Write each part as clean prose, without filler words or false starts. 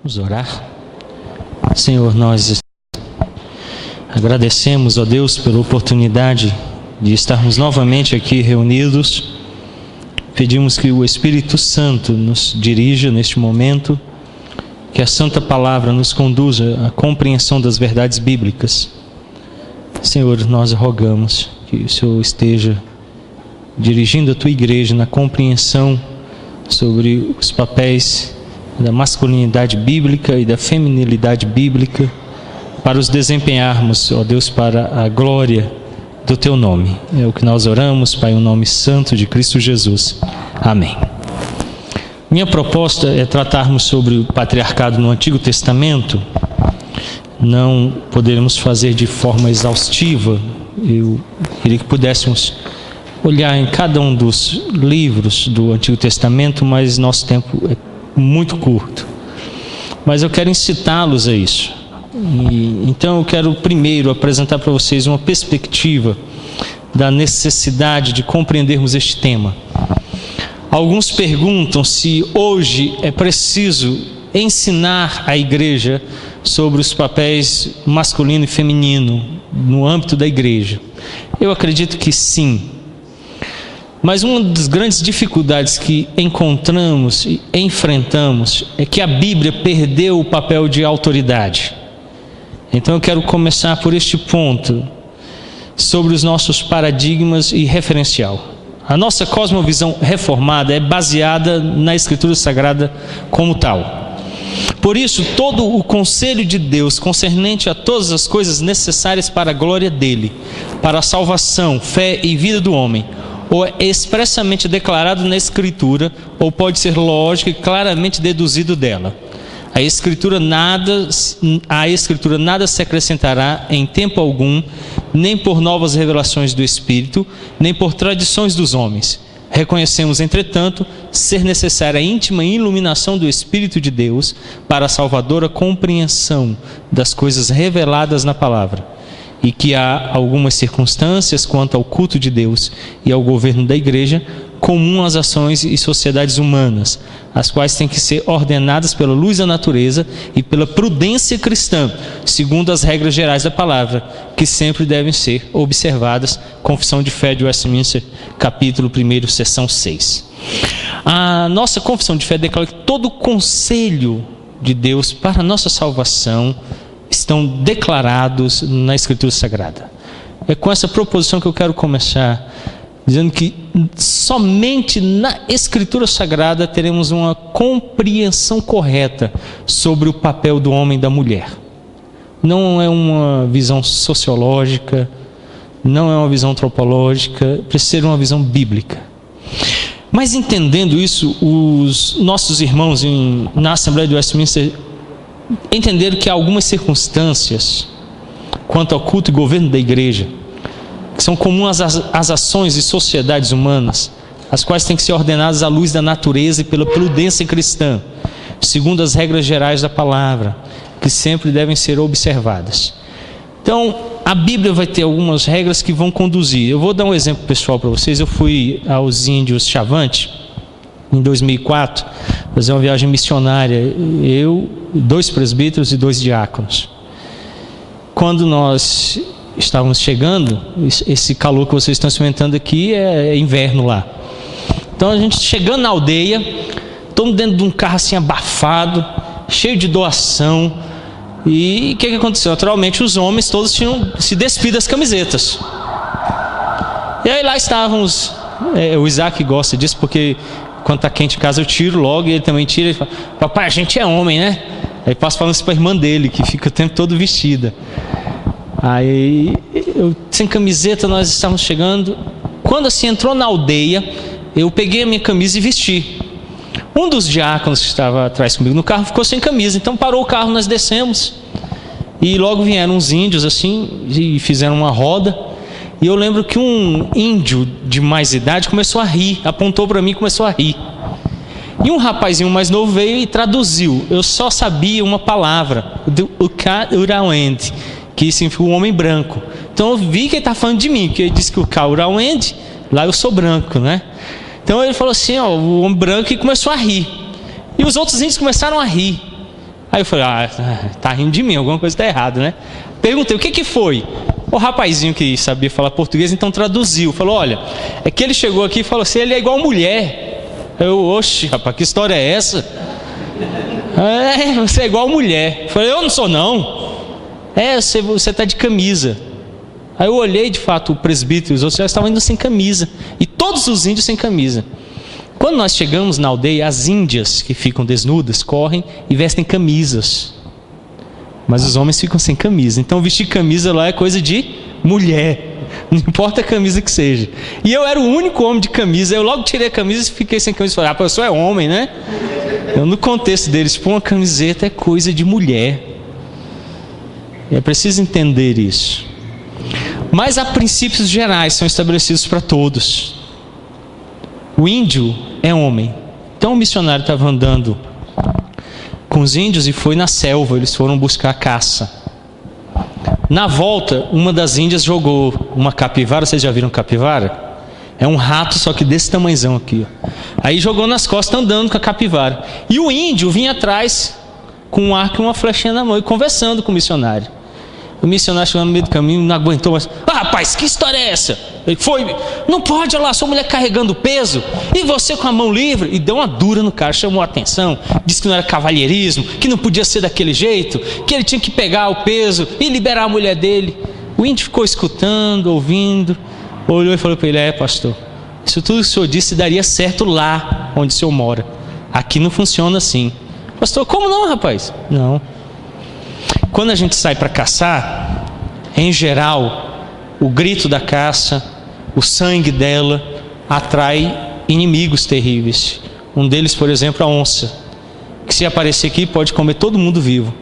Vamos orar. Senhor, nós agradecemos, ó Deus, pela oportunidade de estarmos novamente aqui reunidos. Pedimos que o Espírito Santo nos dirija neste momento, que a Santa Palavra nos conduza à compreensão das verdades bíblicas. Senhor, nós rogamos que o Senhor esteja dirigindo a Tua Igreja na compreensão sobre os papéis da masculinidade bíblica e da feminilidade bíblica, para os desempenharmos, ó Deus, para a glória do Teu nome. É o que nós oramos, Pai, em nome santo de Cristo Jesus. Amém. Minha proposta é tratarmos sobre o patriarcado no Antigo Testamento. Não poderemos fazer de forma exaustiva. Eu queria que pudéssemos olhar em cada um dos livros do Antigo Testamento, mas nosso tempo é muito curto. Mas eu quero incitá-los a isso. Então eu quero primeiro apresentar para vocês uma perspectiva da necessidade de compreendermos este tema. Alguns perguntam se hoje é preciso ensinar a igreja sobre os papéis masculino e feminino no âmbito da igreja. Eu acredito que sim. Mas uma das grandes dificuldades que encontramos e enfrentamos é que a Bíblia perdeu o papel de autoridade. Então eu quero começar por este ponto, sobre os nossos paradigmas e referencial. A nossa cosmovisão reformada é baseada na Escritura Sagrada como tal. Por isso, todo o conselho de Deus concernente a todas as coisas necessárias para a glória dele, para a salvação, fé e vida do homem, ou é expressamente declarado na Escritura, ou pode ser lógico e claramente deduzido dela. A Escritura nada se acrescentará em tempo algum, nem por novas revelações do Espírito, nem por tradições dos homens. Reconhecemos, entretanto, ser necessária a íntima iluminação do Espírito de Deus para a salvadora compreensão das coisas reveladas na palavra, e que há algumas circunstâncias quanto ao culto de Deus e ao governo da igreja, comum às ações e sociedades humanas, as quais têm que ser ordenadas pela luz da natureza e pela prudência cristã, segundo as regras gerais da palavra, que sempre devem ser observadas. Confissão de Fé de Westminster, capítulo 1, seção 6. A nossa confissão de fé declara que todo o conselho de Deus para a nossa salvação estão declarados na Escritura Sagrada. É com essa proposição que eu quero começar, dizendo que somente na Escritura Sagrada teremos uma compreensão correta sobre o papel do homem e da mulher. Não é uma visão sociológica, não é uma visão antropológica, precisa ser uma visão bíblica. Mas entendendo isso, os nossos irmãos na Assembleia de Westminster entenderam que há algumas circunstâncias quanto ao culto e governo da igreja que são comuns às ações e sociedades humanas, as quais têm que ser ordenadas à luz da natureza e pela prudência cristã, segundo as regras gerais da palavra, que sempre devem ser observadas. Então, a Bíblia vai ter algumas regras que vão conduzir. Eu vou dar um exemplo pessoal para vocês. Eu fui aos índios Chavante em 2004, fazer uma viagem missionária, eu, 2 presbíteros e 2 diáconos. Quando nós estávamos chegando, esse calor que vocês estão experimentando aqui é inverno lá. Então a gente chegando na aldeia, todo dentro de um carro assim abafado, cheio de doação. E o que aconteceu? Naturalmente os homens todos tinham se despido das camisetas. E aí lá estávamos, o Isaac gosta disso porque quando está quente em casa eu tiro logo, e ele também tira. Ele fala: papai, a gente é homem, né? Aí passo falando isso para a irmã dele, que fica o tempo todo vestida. Aí, sem camiseta, nós estávamos chegando. Quando assim entrou na aldeia, eu peguei a minha camisa e vesti. Um dos diáconos que estava atrás comigo no carro ficou sem camisa, então parou o carro, nós descemos. E logo vieram uns índios assim, e fizeram uma roda. E eu lembro que um índio de mais idade começou a rir, apontou para mim e começou a rir. E um rapazinho mais novo veio e traduziu. Eu só sabia uma palavra, do Ukaurauend, que significa o homem branco. Então eu vi que ele estava falando de mim, porque ele disse que o Ukaurauend, lá eu sou branco, né? Então ele falou assim, ó, o homem branco, e começou a rir. E os outros índios começaram a rir. Aí eu falei, tá rindo de mim, alguma coisa está errada, né? Perguntei, o que foi? O rapazinho que sabia falar português, então traduziu. Falou, olha, é que ele chegou aqui e falou assim, ele é igual mulher. Eu, oxe, rapaz, que história é essa? Você é igual mulher. Eu falei, eu não sou não. Você está de camisa. Aí eu olhei, de fato, o presbítero e os outros já estavam indo sem camisa. E todos os índios sem camisa. Quando nós chegamos na aldeia, as índias que ficam desnudas, correm e vestem camisas. Mas os homens ficam sem camisa. Então vestir camisa lá é coisa de mulher. Não importa a camisa que seja. E eu era o único homem de camisa. Eu logo tirei a camisa e fiquei sem camisa. Falei, eu sou homem, né? Então, no contexto deles, pôr uma camiseta é coisa de mulher. E é preciso entender isso. Mas há princípios gerais que são estabelecidos para todos. O índio é homem. Então o missionário estava andando com os índios e foi na selva. Eles foram buscar caça. Na volta, uma das índias jogou uma capivara. Vocês já viram capivara? É um rato, só que desse tamanhozão aqui. Aí jogou nas costas andando com a capivara. E o índio vinha atrás com um arco e uma flechinha na mão e conversando com o missionário. O missionário chegou no meio do caminho, não aguentou mais. Rapaz, que história é essa? Ele foi, não pode, olha lá, sua mulher carregando peso e você com a mão livre. E deu uma dura no cara, chamou a atenção. Disse que não era cavalheirismo, que não podia ser daquele jeito, que ele tinha que pegar o peso e liberar a mulher dele. O índio ficou escutando, ouvindo, olhou e falou para ele, pastor, isso tudo que o senhor disse daria certo lá onde o senhor mora. Aqui não funciona assim. Pastor, como não, rapaz? Não. Quando a gente sai para caçar, em geral, o grito da caça, o sangue dela, atrai inimigos terríveis. Um deles, por exemplo, a onça, que se aparecer aqui pode comer todo mundo vivo.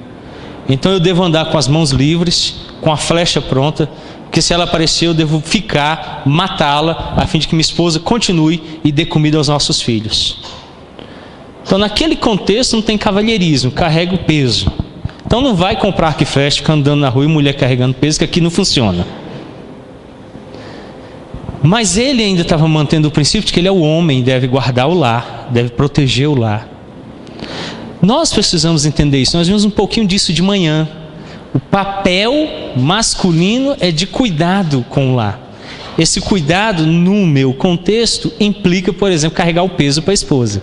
Então eu devo andar com as mãos livres, com a flecha pronta, porque se ela aparecer eu devo ficar, matá-la, a fim de que minha esposa continue e dê comida aos nossos filhos. Então naquele contexto não tem cavalheirismo, carrega o peso. Então não vai comprar arco e flecha, ficar andando na rua e mulher carregando peso, que aqui não funciona. Mas ele ainda estava mantendo o princípio de que ele é o homem, deve guardar o lar, deve proteger o lar. Nós precisamos entender isso. Nós vimos um pouquinho disso de manhã. O papel masculino é de cuidado com o lar. Esse cuidado, no meu contexto, implica, por exemplo, carregar o peso para a esposa.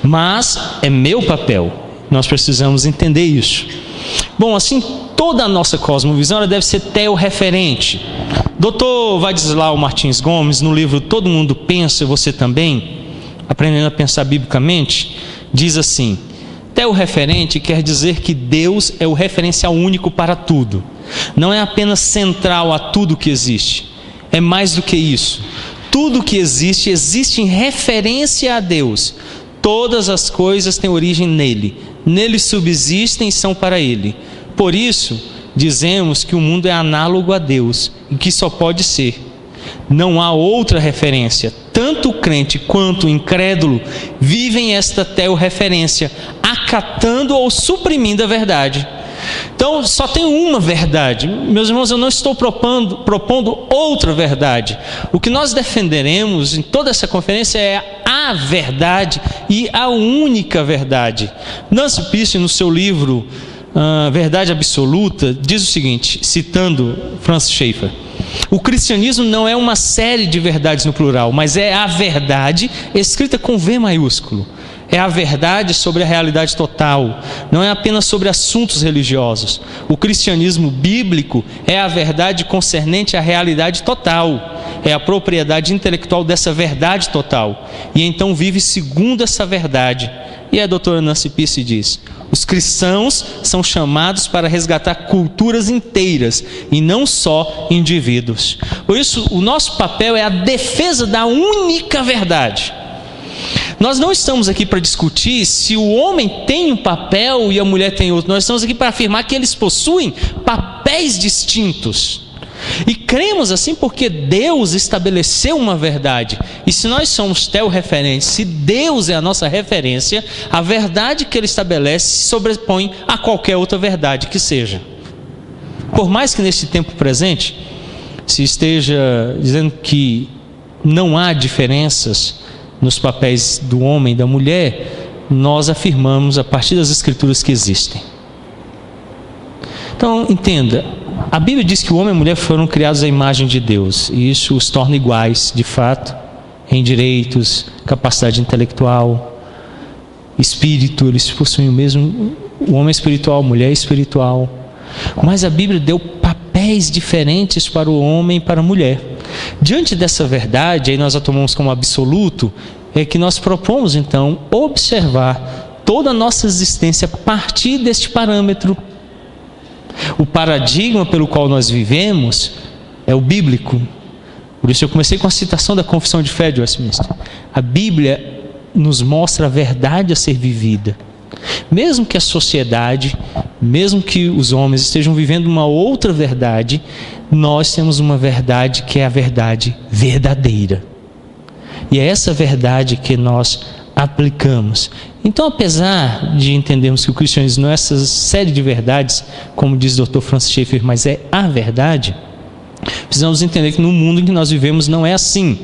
Mas é meu papel. Nós precisamos entender isso. Bom, assim, toda a nossa cosmovisão ela deve ser teorreferente. Dr. Vadislau Martins Gomes, no livro Todo Mundo Pensa, Você Também, Aprendendo a Pensar Biblicamente, diz assim, teorreferente quer dizer que Deus é o referencial único para tudo. Não é apenas central a tudo que existe. É mais do que isso. Tudo que existe, existe em referência a Deus. Todas as coisas têm origem nele. Nele subsistem e são para ele. Por isso, dizemos que o mundo é análogo a Deus e que só pode ser. Não há outra referência. Tanto o crente quanto o incrédulo vivem esta teorreferência, acatando ou suprimindo a verdade. Então, só tem uma verdade. Meus irmãos, eu não estou propondo outra verdade. O que nós defenderemos em toda essa conferência é a verdade e a única verdade. Nancy Pierce, no seu livro Verdade Absoluta, diz o seguinte, citando Francis Schaeffer: o cristianismo não é uma série de verdades no plural, mas é a verdade escrita com V maiúsculo. É a verdade sobre a realidade total, não é apenas sobre assuntos religiosos. O cristianismo bíblico é a verdade concernente à realidade total, é a propriedade intelectual dessa verdade total, e então vive segundo essa verdade. E a doutora Nancy Pierce diz: os cristãos são chamados para resgatar culturas inteiras e não só indivíduos. Por isso, o nosso papel é a defesa da única verdade. Nós não estamos aqui para discutir se o homem tem um papel e a mulher tem outro. Nós estamos aqui para afirmar que eles possuem papéis distintos. E cremos assim porque Deus estabeleceu uma verdade. E se nós somos teorreferentes, se Deus é a nossa referência, a verdade que Ele estabelece se sobrepõe a qualquer outra verdade que seja. Por mais que nesse tempo presente se esteja dizendo que não há diferenças nos papéis do homem e da mulher, nós afirmamos a partir das Escrituras que existem. Então, entenda, a Bíblia diz que o homem e a mulher foram criados à imagem de Deus, e isso os torna iguais, de fato, em direitos, capacidade intelectual, espírito, eles possuem o mesmo, o homem é espiritual, a mulher é espiritual, mas a Bíblia deu papéis diferentes para o homem e para a mulher. Diante dessa verdade, aí nós a tomamos como absoluto, é que nós propomos então observar toda a nossa existência a partir deste parâmetro. O paradigma pelo qual nós vivemos é o bíblico. Por isso eu comecei com a citação da Confissão de Fé de Westminster. A Bíblia nos mostra a verdade a ser vivida. Mesmo que a sociedade, mesmo que os homens estejam vivendo uma outra verdade, nós temos uma verdade que é a verdade verdadeira. E é essa verdade que nós aplicamos. Então, apesar de entendermos que o cristianismo não é essa série de verdades, como diz o Dr. Francis Schaeffer, mas é a verdade, precisamos entender que no mundo em que nós vivemos não é assim.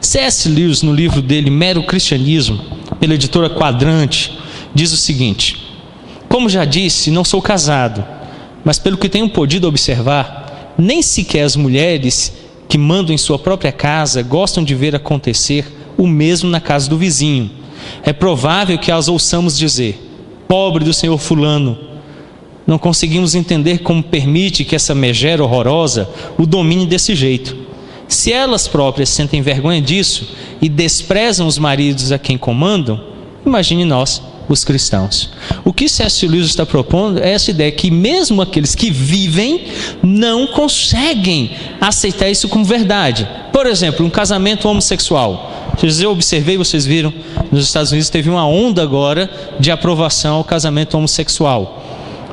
C.S. Lewis, no livro dele, Mero Cristianismo, pela editora Quadrante, diz o seguinte: como já disse, não sou casado, mas pelo que tenho podido observar, nem sequer as mulheres que mandam em sua própria casa gostam de ver acontecer o mesmo na casa do vizinho. É provável que as ouçamos dizer: pobre do senhor fulano, não conseguimos entender como permite que essa megera horrorosa o domine desse jeito. Se elas próprias sentem vergonha disso e desprezam os maridos a quem comandam, imagine nós, os cristãos. O que C.S. Lewis está propondo é essa ideia que mesmo aqueles que vivem não conseguem aceitar isso como verdade. Por exemplo, um casamento homossexual. Eu observei, vocês viram, nos Estados Unidos teve uma onda agora de aprovação ao casamento homossexual.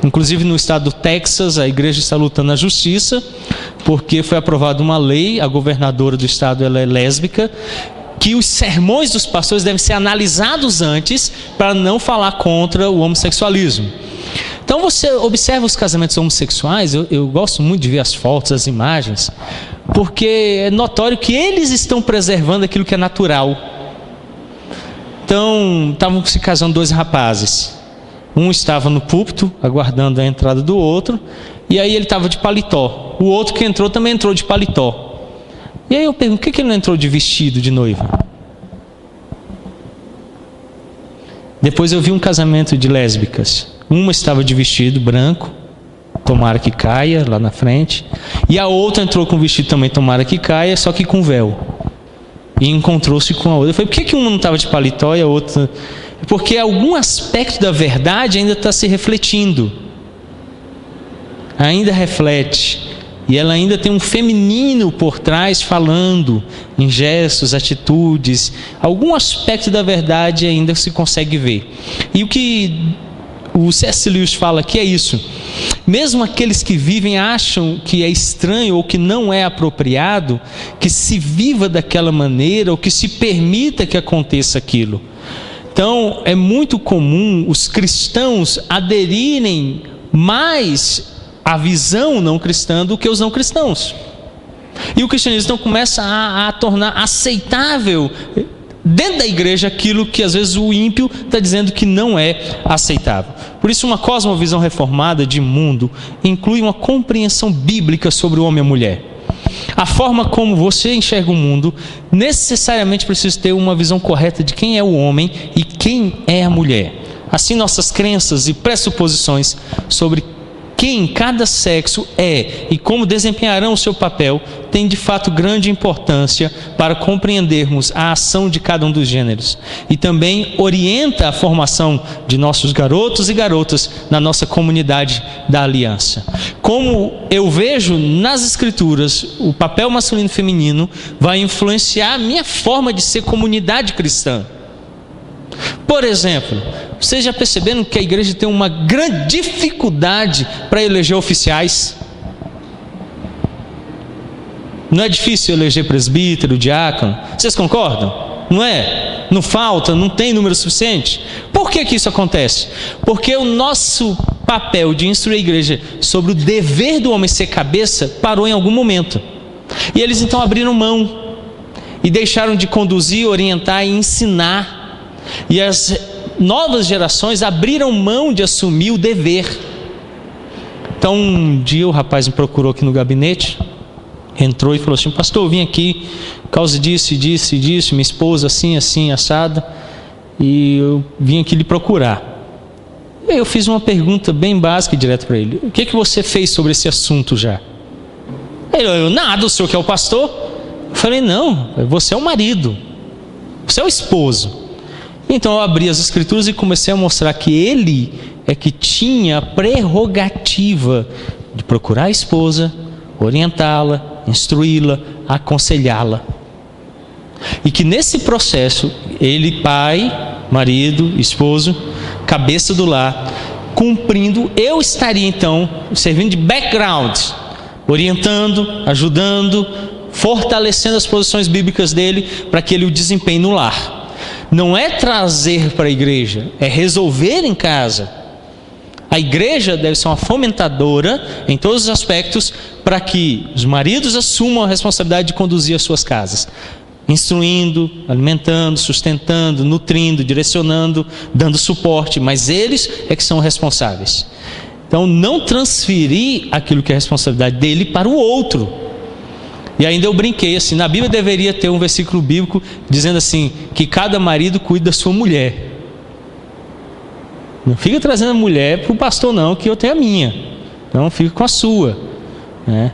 Inclusive no estado do Texas, a igreja está lutando na justiça, porque foi aprovada uma lei, a governadora do estado ela é lésbica, que os sermões dos pastores devem ser analisados antes para não falar contra o homossexualismo. Então você observa os casamentos homossexuais, eu gosto muito de ver as fotos, as imagens, porque é notório que eles estão preservando aquilo que é natural. Então, estavam se casando dois rapazes. Um estava no púlpito, aguardando a entrada do outro, e aí ele estava de paletó. O outro que entrou também entrou de paletó. E aí eu pergunto, por que ele não entrou de vestido de noiva? Depois eu vi um casamento de lésbicas. Uma estava de vestido branco, tomara que caia, lá na frente. E a outra entrou com vestido também, tomara que caia, só que com véu. E encontrou-se com a outra. Eu falei, por que uma não estava de paletó e a outra... Porque algum aspecto da verdade ainda está se refletindo. Ainda reflete. E ela ainda tem um feminino por trás falando em gestos, atitudes. Algum aspecto da verdade ainda se consegue ver. E o que o C.S. Lewis fala aqui é isso. Mesmo aqueles que vivem acham que é estranho ou que não é apropriado que se viva daquela maneira ou que se permita que aconteça aquilo. Então, é muito comum os cristãos aderirem mais à visão não cristã do que os não cristãos. E o cristianismo então começa a tornar aceitável dentro da igreja aquilo que às vezes o ímpio está dizendo que não é aceitável. Por isso, uma cosmovisão reformada de mundo inclui uma compreensão bíblica sobre o homem e a mulher. A forma como você enxerga o mundo necessariamente precisa ter uma visão correta de quem é o homem e quem é a mulher. Assim, nossas crenças e pressuposições sobre quem cada sexo é e como desempenharão o seu papel tem de fato grande importância para compreendermos a ação de cada um dos gêneros e também orienta a formação de nossos garotos e garotas na nossa comunidade da aliança. Como eu vejo nas escrituras o papel masculino e feminino vai influenciar a minha forma de ser comunidade cristã. Por exemplo, vocês já perceberam que a igreja tem uma grande dificuldade para eleger oficiais? Não é difícil eleger presbítero, diácono? Vocês concordam? Não é? Não falta, não tem número suficiente? Por que isso acontece? Porque o nosso papel de instruir a igreja sobre o dever do homem ser cabeça parou em algum momento. E eles então abriram mão e deixaram de conduzir, orientar e ensinar. E as novas gerações abriram mão de assumir o dever. Então um dia o rapaz me procurou aqui no gabinete, entrou e falou assim: pastor, eu vim aqui por causa disso, disso e disso, minha esposa assim, assim, assada, e eu vim aqui lhe procurar. E aí eu fiz uma pergunta bem básica e direto para ele: o que você fez sobre esse assunto já? Ele: nada, o senhor que é o pastor? Eu falei: não, você é o marido, você é o esposo. Então eu abri as escrituras e comecei a mostrar que ele é que tinha a prerrogativa de procurar a esposa, orientá-la, instruí-la, aconselhá-la. E que nesse processo, ele, pai, marido, esposo, cabeça do lar, cumprindo, eu estaria então servindo de background, orientando, ajudando, fortalecendo as posições bíblicas dele para que ele o desempenhe no lar. Não é trazer para a igreja, é resolver em casa. A igreja deve ser uma fomentadora em todos os aspectos para que os maridos assumam a responsabilidade de conduzir as suas casas, instruindo, alimentando, sustentando, nutrindo, direcionando, dando suporte, mas eles é que são responsáveis. Então não transferir aquilo que é responsabilidade dele para o outro. E ainda eu brinquei assim, na Bíblia deveria ter um versículo bíblico dizendo assim, que cada marido cuida da sua mulher. Não fica trazendo a mulher para o pastor não, que eu tenho a minha. Então fica com a sua, né?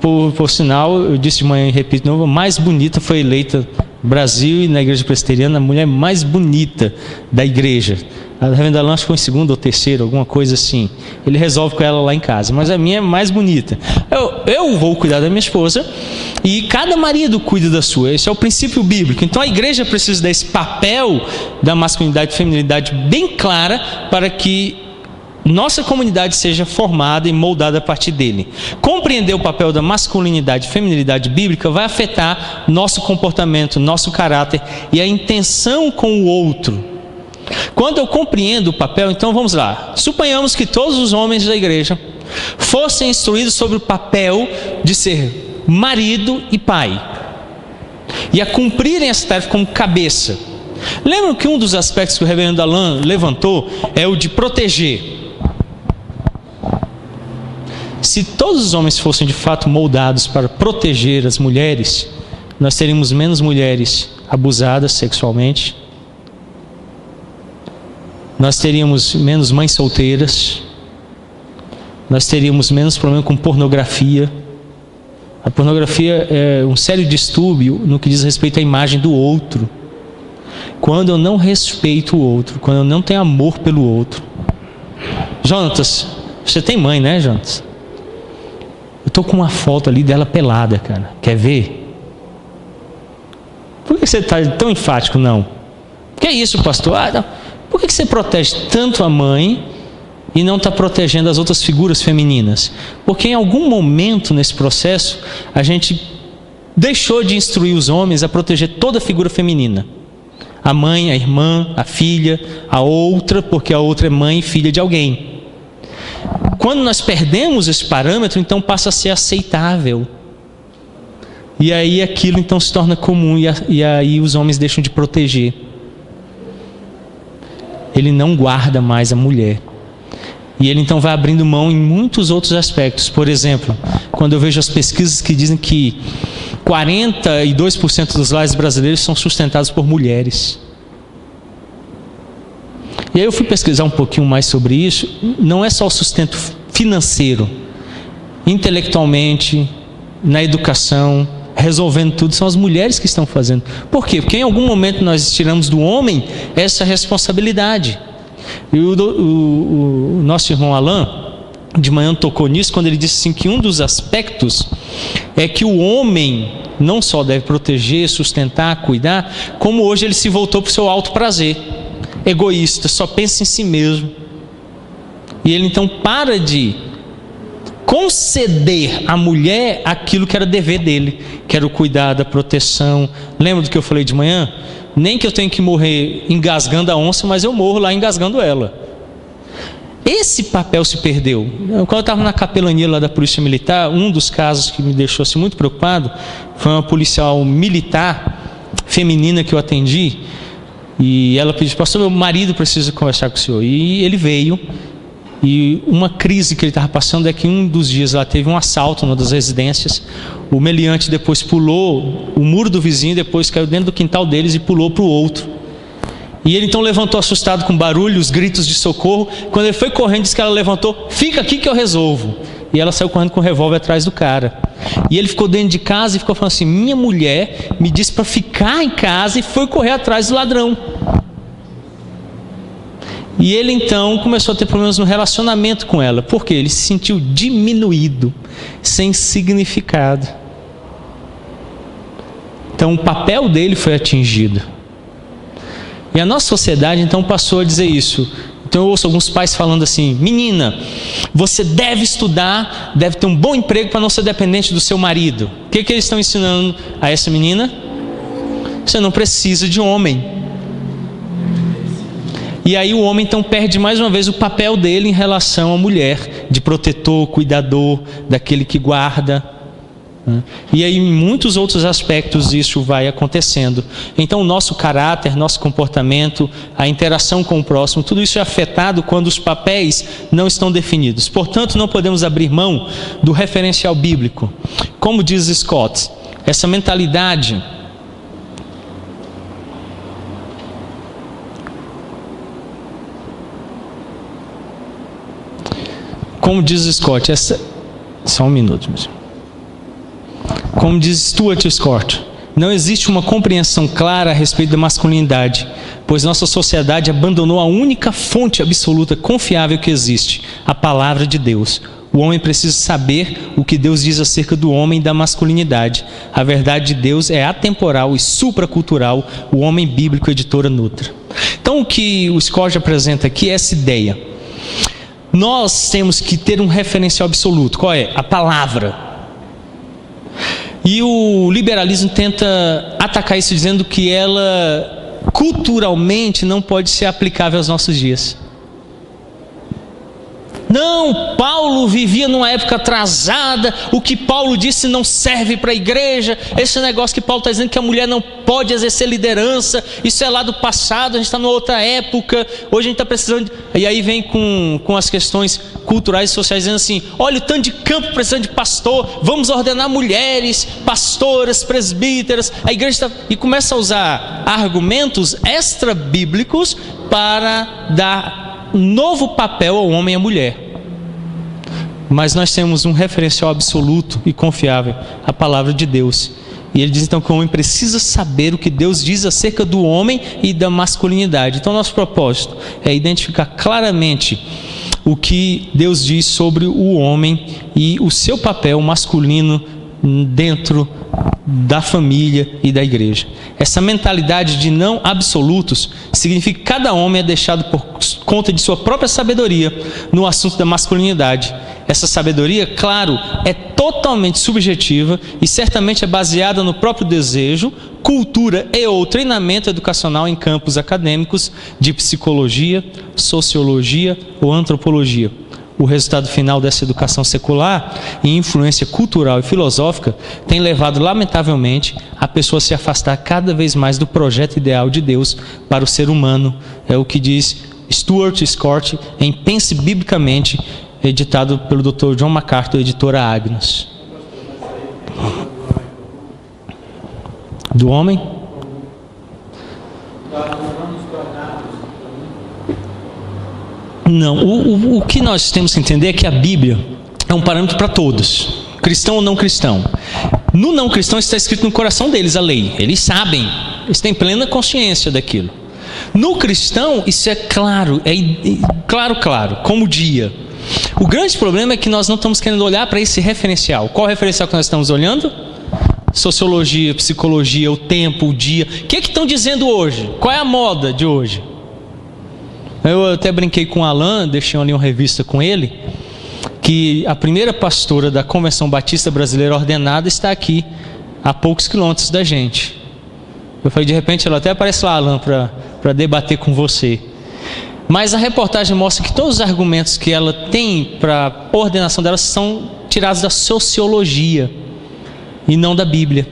Por sinal, eu disse de manhã e repito de novo, a mais bonita foi eleita no Brasil e na igreja presbiteriana, a mulher mais bonita da igreja. A reverenda Lanche foi em segundo ou terceiro, alguma coisa assim. Ele resolve com ela lá em casa, mas a minha é mais bonita. Eu vou cuidar da minha esposa e cada marido cuida da sua. Esse é o princípio bíblico. Então a igreja precisa desse papel da masculinidade e feminilidade bem clara para que nossa comunidade seja formada e moldada a partir dele. Compreender o papel da masculinidade e feminilidade bíblica vai afetar nosso comportamento, nosso caráter e a intenção com o outro. Quando eu compreendo o papel, então vamos lá. Suponhamos que todos os homens da igreja fossem instruídos sobre o papel de ser marido e pai, e a cumprirem essa tarefa como cabeça. Lembram que um dos aspectos que o reverendo Alain levantou é o de proteger. Se todos os homens fossem de fato moldados para proteger as mulheres, nós teríamos menos mulheres abusadas sexualmente, nós teríamos menos mães solteiras, nós teríamos menos problema com pornografia. A pornografia é um sério distúrbio no que diz respeito à imagem do outro. Quando eu não respeito o outro, quando eu não tenho amor pelo outro. Jonatas, você tem mãe, né, Jonatas? Eu estou com uma foto ali dela pelada, cara. Quer ver? Por que você está tão enfático, não? Que é isso, pastor? Não. Por que você protege tanto a mãe e não está protegendo as outras figuras femininas? Porque em algum momento nesse processo, a gente deixou de instruir os homens a proteger toda a figura feminina. A mãe, a irmã, a filha, a outra, porque a outra é mãe e filha de alguém. Quando nós perdemos esse parâmetro, então passa a ser aceitável. E aí aquilo então se torna comum e aí os homens deixam de proteger. Ele não guarda mais a mulher. E ele então vai abrindo mão em muitos outros aspectos. Por exemplo, quando eu vejo as pesquisas que dizem que 42% dos lares brasileiros são sustentados por mulheres. E aí eu fui pesquisar um pouquinho mais sobre isso. Não é só o sustento financeiro, intelectualmente, na educação, resolvendo tudo, são as mulheres que estão fazendo. Por quê? Porque em algum momento nós tiramos do homem essa responsabilidade. E o nosso irmão Alain, de manhã tocou nisso, quando ele disse assim, que um dos aspectos é que o homem não só deve proteger, sustentar, cuidar, como hoje ele se voltou para o seu alto prazer, egoísta, só pensa em si mesmo. E ele então para de conceder à mulher aquilo que era dever dele, que era o cuidado, a proteção. Lembra do que eu falei de manhã? Nem que eu tenho que morrer engasgando a onça, mas eu morro lá engasgando ela. Esse papel se perdeu. Quando eu estava na capelania lá da Polícia Militar, um dos casos que me deixou assim, muito preocupado foi uma policial militar feminina que eu atendi. E ela pediu: pastor, meu marido precisa conversar com o senhor. E ele veio. E uma crise que ele estava passando é que um dos dias ela teve um assalto numa das residências. O meliante depois pulou o muro do vizinho, depois caiu dentro do quintal deles e pulou para o outro. E ele então levantou assustado com barulho, os gritos de socorro. Quando ele foi correndo, disse que ela levantou: fica aqui que eu resolvo. E ela saiu correndo com o revólver atrás do cara. E ele ficou dentro de casa e ficou falando assim: minha mulher me disse para ficar em casa, e foi correr atrás do ladrão. E ele então começou a ter problemas no relacionamento com ela. Por quê? Ele se sentiu diminuído, sem significado. Então o papel dele foi atingido. E a nossa sociedade então passou a dizer isso. Então eu ouço alguns pais falando assim: menina, você deve estudar, deve ter um bom emprego para não ser dependente do seu marido. O que eles estão ensinando a essa menina? Você não precisa de homem. E aí o homem então perde mais uma vez o papel dele em relação à mulher, de protetor, cuidador, daquele que guarda. E aí em muitos outros aspectos isso vai acontecendo. Então o nosso caráter, nosso comportamento, a interação com o próximo, tudo isso é afetado quando os papéis não estão definidos. Portanto, não podemos abrir mão do referencial bíblico. Como diz Scott, essa mentalidade como diz Scott, só um minuto. Como diz Stuart Scott, não existe uma compreensão clara a respeito da masculinidade, pois nossa sociedade abandonou a única fonte absoluta confiável que existe, a palavra de Deus. O homem precisa saber o que Deus diz acerca do homem e da masculinidade. A verdade de Deus é atemporal e supracultural. O homem bíblico, editora Nutra. Então o que o Scott apresenta aqui é essa ideia. Nós temos que ter um referencial absoluto. Qual é? A palavra. E o liberalismo tenta atacar isso dizendo que ela culturalmente não pode ser aplicável aos nossos dias. Não, Paulo vivia numa época atrasada, o que Paulo disse não serve para a igreja, esse negócio que Paulo está dizendo que a mulher não pode exercer liderança, isso é lá do passado, a gente está numa outra época, hoje a gente está precisando de... E aí vem com as questões culturais e sociais dizendo assim: olha o tanto de campo precisando de pastor, vamos ordenar mulheres, pastoras, presbíteras, a igreja está... E começa a usar argumentos extra-bíblicos para dar um novo papel ao homem e à mulher. Mas nós temos um referencial absoluto e confiável, a palavra de Deus. E ele diz então que o homem precisa saber o que Deus diz acerca do homem e da masculinidade. Então nosso propósito é identificar claramente o que Deus diz sobre o homem e o seu papel masculino dentro da família e da igreja. Essa mentalidade de não absolutos significa que cada homem é deixado por conta de sua própria sabedoria no assunto da masculinidade. Essa sabedoria, claro, é totalmente subjetiva e certamente é baseada no próprio desejo, cultura e ou treinamento educacional em campos acadêmicos de psicologia, sociologia ou antropologia. O resultado final dessa educação secular e influência cultural e filosófica tem levado, lamentavelmente, a pessoa a se afastar cada vez mais do projeto ideal de Deus para o ser humano. É o que diz Stuart Scott em Pense Biblicamente, editado pelo Dr. John MacArthur, editora Agnus. Do homem? Não, o que nós temos que entender é que a Bíblia é um parâmetro para todos, cristão ou não cristão. No não cristão está escrito no coração deles a lei, eles sabem, eles têm plena consciência daquilo. No cristão isso é claro, claro, como o dia. O grande problema é que nós não estamos querendo olhar para esse referencial. Qual referencial que nós estamos olhando? Sociologia, psicologia, o tempo, o dia. O que estão dizendo hoje? Qual é a moda de hoje? Eu até brinquei com o Alan, deixei ali uma revista com ele, que a primeira pastora da Convenção Batista Brasileira ordenada está aqui, a poucos quilômetros da gente. Eu falei, de repente ela até aparece lá, Alan, para debater com você. Mas a reportagem mostra que todos os argumentos que ela tem para a ordenação dela são tirados da sociologia e não da Bíblia.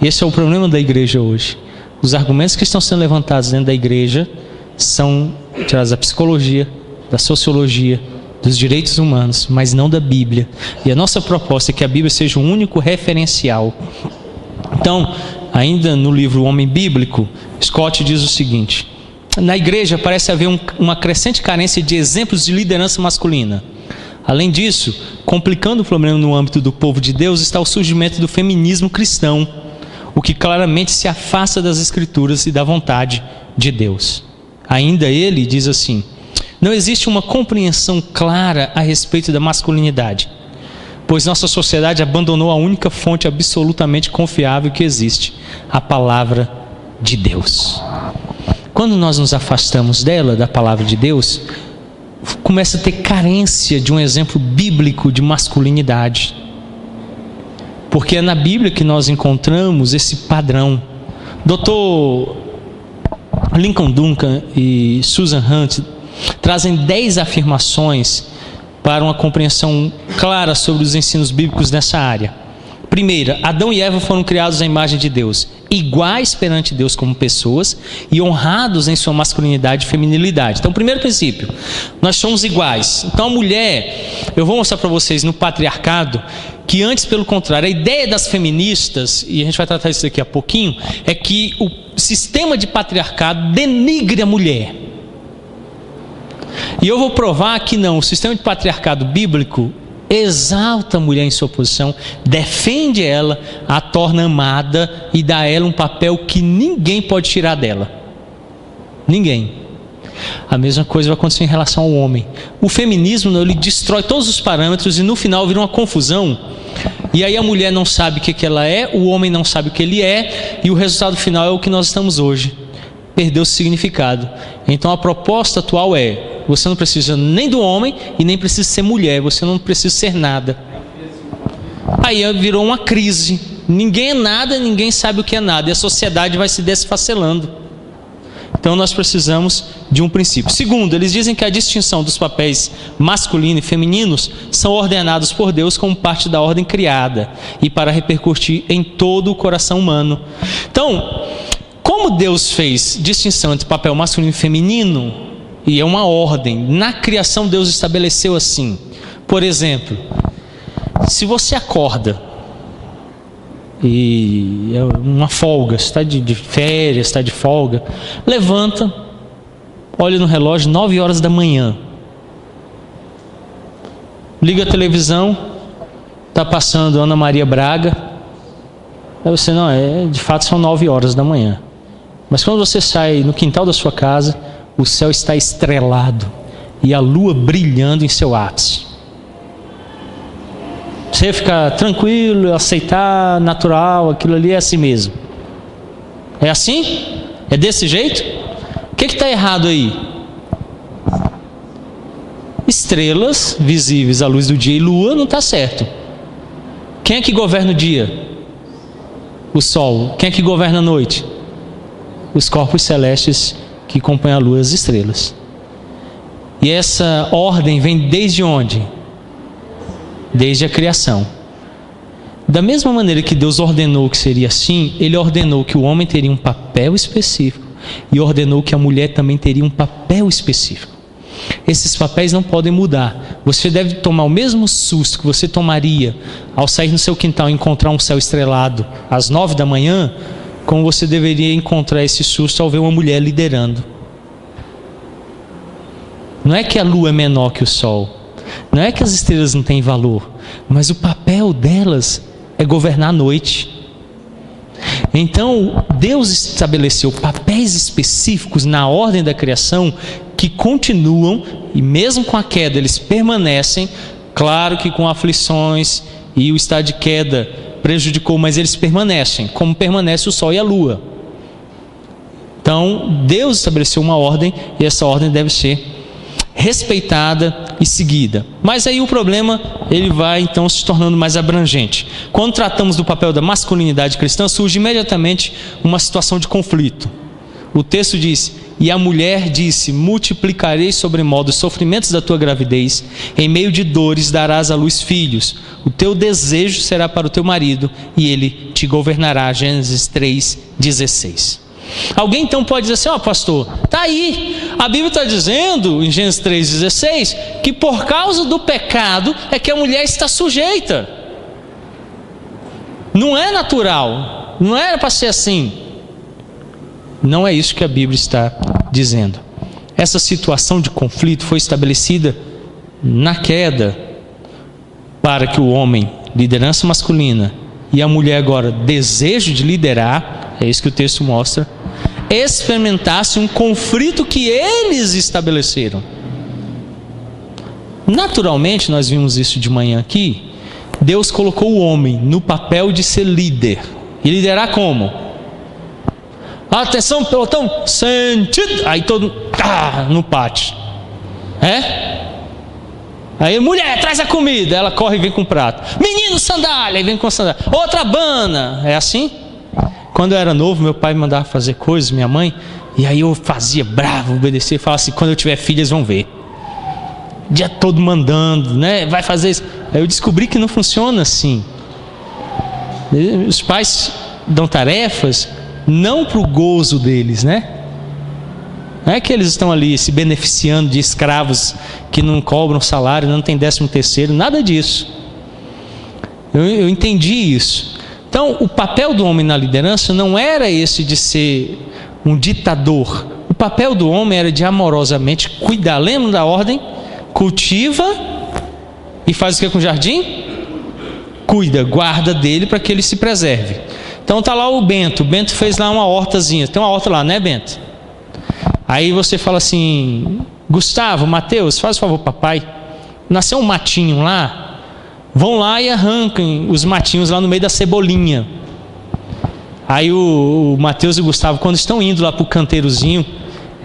Esse é o problema da igreja hoje. os argumentos que estão sendo levantados dentro da igreja são tirados da psicologia, da sociologia, dos direitos humanos, mas não da Bíblia. E a nossa proposta é que a Bíblia seja o único referencial. Então, ainda no livro O Homem Bíblico, Scott diz o seguinte: na igreja parece haver uma crescente carência de exemplos de liderança masculina. Além disso, complicando o problema no âmbito do povo de Deus, está o surgimento do feminismo cristão, o que claramente se afasta das Escrituras e da vontade de Deus. Ainda ele diz assim: não existe uma compreensão clara a respeito da masculinidade, pois nossa sociedade abandonou a única fonte absolutamente confiável que existe, a palavra de Deus. Quando nós nos afastamos dela, da palavra de Deus, começa a ter carência de um exemplo bíblico de masculinidade. Porque é na Bíblia que nós encontramos esse padrão. Dr. Lincoln Duncan e Susan Hunt trazem 10 afirmações para uma compreensão clara sobre os ensinos bíblicos nessa área. Primeira, Adão e Eva foram criados à imagem de Deus, iguais perante Deus como pessoas e honrados em sua masculinidade e feminilidade. Então, primeiro princípio, nós somos iguais. Então, a mulher, eu vou mostrar para vocês no patriarcado, que antes, pelo contrário, a ideia das feministas, e a gente vai tratar isso daqui a pouquinho, é que o sistema de patriarcado denigre a mulher. E eu vou provar que não, o sistema de patriarcado bíblico exalta a mulher em sua posição, defende ela, a torna amada e dá a ela um papel que ninguém pode tirar dela. Ninguém. A mesma coisa vai acontecer em relação ao homem. O feminismo, ele destrói todos os parâmetros e no final vira uma confusão. E aí a mulher não sabe o que ela é, o homem não sabe o que ele é, e o resultado final é o que nós estamos hoje. Perdeu o significado. Então a proposta atual é: você não precisa nem do homem e nem precisa ser mulher, você não precisa ser nada. Aí virou uma crise. Ninguém é nada, ninguém sabe o que é nada, e a sociedade vai se desfacelando. Então nós precisamos de um princípio. Segundo, eles dizem que a distinção dos papéis masculino e femininos são ordenados por Deus como parte da ordem criada e para repercutir em todo o coração humano. Então, como Deus fez distinção entre papel masculino e feminino, e é uma ordem, na criação Deus estabeleceu assim. Por exemplo, se você acorda e é uma folga, você está de férias, está de folga, levanta, olha no relógio, 9 horas da manhã, liga a televisão, está passando Ana Maria Braga, aí você, não, de fato são 9 horas da manhã, mas quando você sai no quintal da sua casa, o céu está estrelado e a lua brilhando em seu ápice. Você fica tranquilo, aceitar, natural, aquilo ali é assim mesmo. É assim? É desse jeito? O que está errado aí? Estrelas visíveis à luz do dia e lua não está certo. Quem é que governa o dia? O sol. Quem é que governa a noite? Os corpos celestes que compõem a lua e as estrelas. E essa ordem vem desde onde? Desde a criação. Da mesma maneira que Deus ordenou que seria assim, Ele ordenou que o homem teria um papel específico e ordenou que a mulher também teria um papel específico. Esses papéis não podem mudar. Você deve tomar o mesmo susto que você tomaria ao sair no seu quintal e encontrar um céu estrelado às 9 da manhã, como você deveria encontrar esse susto ao ver uma mulher liderando. Não é que a lua é menor que o sol, não é que as estrelas não têm valor, mas o papel delas é governar a noite. Então Deus estabeleceu papéis específicos na ordem da criação que continuam, e mesmo com a queda eles permanecem, claro que com aflições e o estado de queda prejudicou, mas eles permanecem, como permanece o sol e a lua. Então Deus estabeleceu uma ordem e essa ordem deve ser respeitada e seguida. Mas aí o problema, ele vai então se tornando mais abrangente. Quando tratamos do papel da masculinidade cristã, surge imediatamente uma situação de conflito. O texto diz: e a mulher disse: multiplicarei sobremodo os sofrimentos da tua gravidez, em meio de dores darás à luz filhos, o teu desejo será para o teu marido e ele te governará. Gênesis 3:16. Alguém então pode dizer assim: ó, pastor, está aí, a Bíblia está dizendo em Gênesis 3,16 que por causa do pecado é que a mulher está sujeita. Não é natural, não era para ser assim. Não é isso que a Bíblia está dizendo. Essa situação de conflito foi estabelecida na queda para que o homem, liderança masculina, e a mulher agora, desejo de liderar, é isso que o texto mostra, experimentasse um conflito que eles estabeleceram. Naturalmente, nós vimos isso de manhã aqui, Deus colocou o homem no papel de ser líder. E liderar como? Atenção, pelotão, sentido. Aí todo no pátio. Aí mulher, traz a comida. Ela corre e vem com o prato. Menino, sandália. Aí vem com a sandália. Outra abana. É assim? Quando eu era novo, meu pai me mandava fazer coisas, minha mãe. E aí eu fazia bravo, obedecer. Falava assim: quando eu tiver filho, eles vão ver. O dia todo mandando, né? Vai fazer isso. Aí eu descobri que não funciona assim. Os pais dão tarefas não para o gozo deles, né? Não é que eles estão ali se beneficiando de escravos que não cobram salário, não tem 13º, nada disso. Eu entendi isso. Então, o papel do homem na liderança não era esse de ser um ditador. O papel do homem era de amorosamente cuidar. Lembra da ordem? Cultiva e faz o que com o jardim? Cuida, guarda dele para que ele se preserve. Então está lá o Bento fez lá uma hortazinha, tem uma horta lá, né, Bento? Aí você fala assim: Gustavo, Mateus, faz o favor, papai, nasceu um matinho lá, vão lá e arrancam os matinhos lá no meio da cebolinha. Aí o Mateus e o Gustavo, quando estão indo lá para o canteirozinho,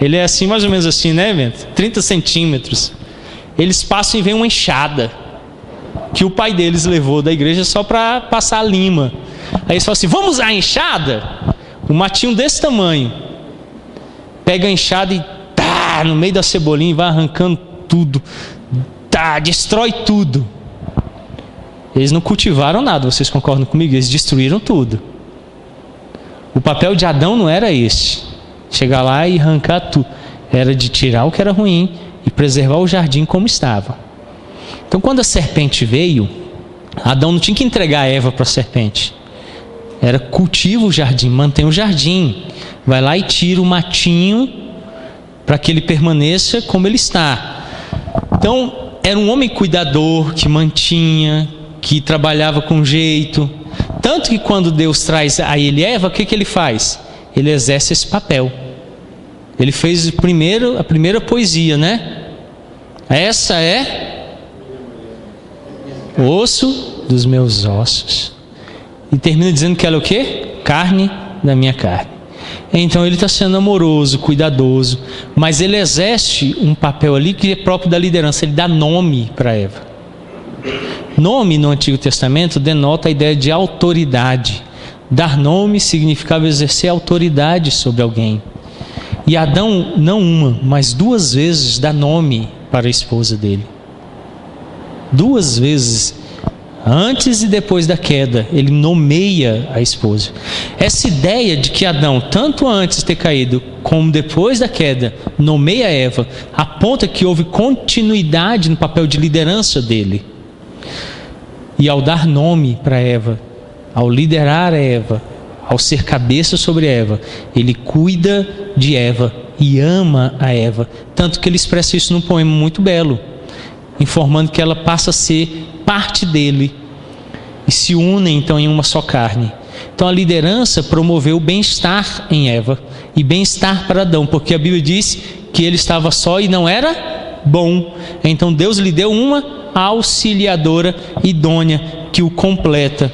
ele é assim, mais ou menos assim, né, Bento? 30 centímetros. Eles passam e vem uma enxada que o pai deles levou da igreja só para passar a lima. Aí eles falam assim: vamos usar a enxada? Um matinho desse tamanho. Pega a enxada e no meio da cebolinha e vai arrancando tudo. Destrói tudo. Eles não cultivaram nada, vocês concordam comigo? Eles destruíram tudo. O papel de Adão não era esse, chegar lá e arrancar tudo. Era de tirar o que era ruim e preservar o jardim como estava. Então, quando a serpente veio, Adão não tinha que entregar a Eva para a serpente. Era cultiva o jardim, mantém o jardim. Vai lá e tira o matinho para que ele permaneça como ele está. Então, era um homem cuidador, que mantinha, que trabalhava com jeito. Tanto que quando Deus traz a ele Eva, o que ele faz? Ele exerce esse papel. Ele fez a primeira poesia, né? Essa é osso dos meus ossos. E termina dizendo que ela é o quê? Carne da minha carne. Então ele está sendo amoroso, cuidadoso, mas ele exerce um papel ali que é próprio da liderança. Ele dá nome para Eva. Nome no Antigo Testamento denota a ideia de autoridade. Dar nome significava exercer autoridade sobre alguém. E Adão, não uma, mas 2 vezes dá nome para a esposa dele. 2 vezes, antes e depois da queda, ele nomeia a esposa. Essa ideia de que Adão, tanto antes de ter caído, como depois da queda, nomeia Eva, aponta que houve continuidade no papel de liderança dele. E ao dar nome para Eva, ao liderar Eva, ao ser cabeça sobre Eva, ele cuida de Eva e ama a Eva. Tanto que ele expressa isso num poema muito belo, informando que ela passa a ser parte dele e se unem então em uma só carne. Então a liderança promoveu o bem-estar em Eva e bem-estar para Adão, porque a Bíblia diz que ele estava só e não era bom. Então Deus lhe deu uma auxiliadora idônea que o completa.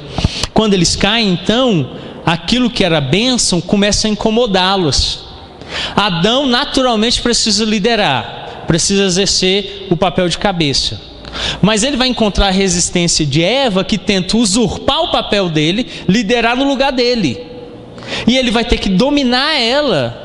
Quando eles caem, então, aquilo que era bênção começa a incomodá-los. Adão naturalmente precisa liderar, precisa exercer o papel de cabeça. Mas ele vai encontrar a resistência de Eva, que tenta usurpar o papel dele, liderar no lugar dele. E ele vai ter que dominar ela,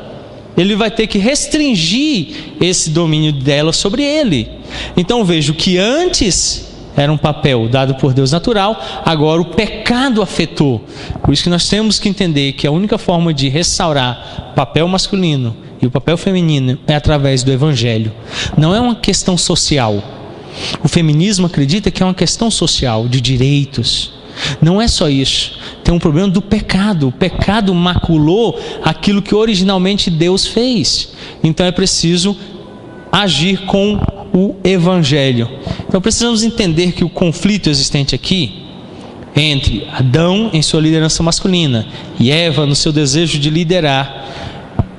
ele vai ter que restringir esse domínio dela sobre ele. Então vejo que antes era um papel dado por Deus natural, agora o pecado afetou. Por isso que nós temos que entender que a única forma de restaurar o papel masculino e o papel feminino é através do Evangelho. Não é uma questão social. O feminismo acredita que é uma questão social, de direitos. Não é só isso. Tem um problema do pecado. O pecado maculou aquilo que originalmente Deus fez. Então é preciso agir com o Evangelho. Então precisamos entender que o conflito existente aqui entre Adão em sua liderança masculina e Eva no seu desejo de liderar,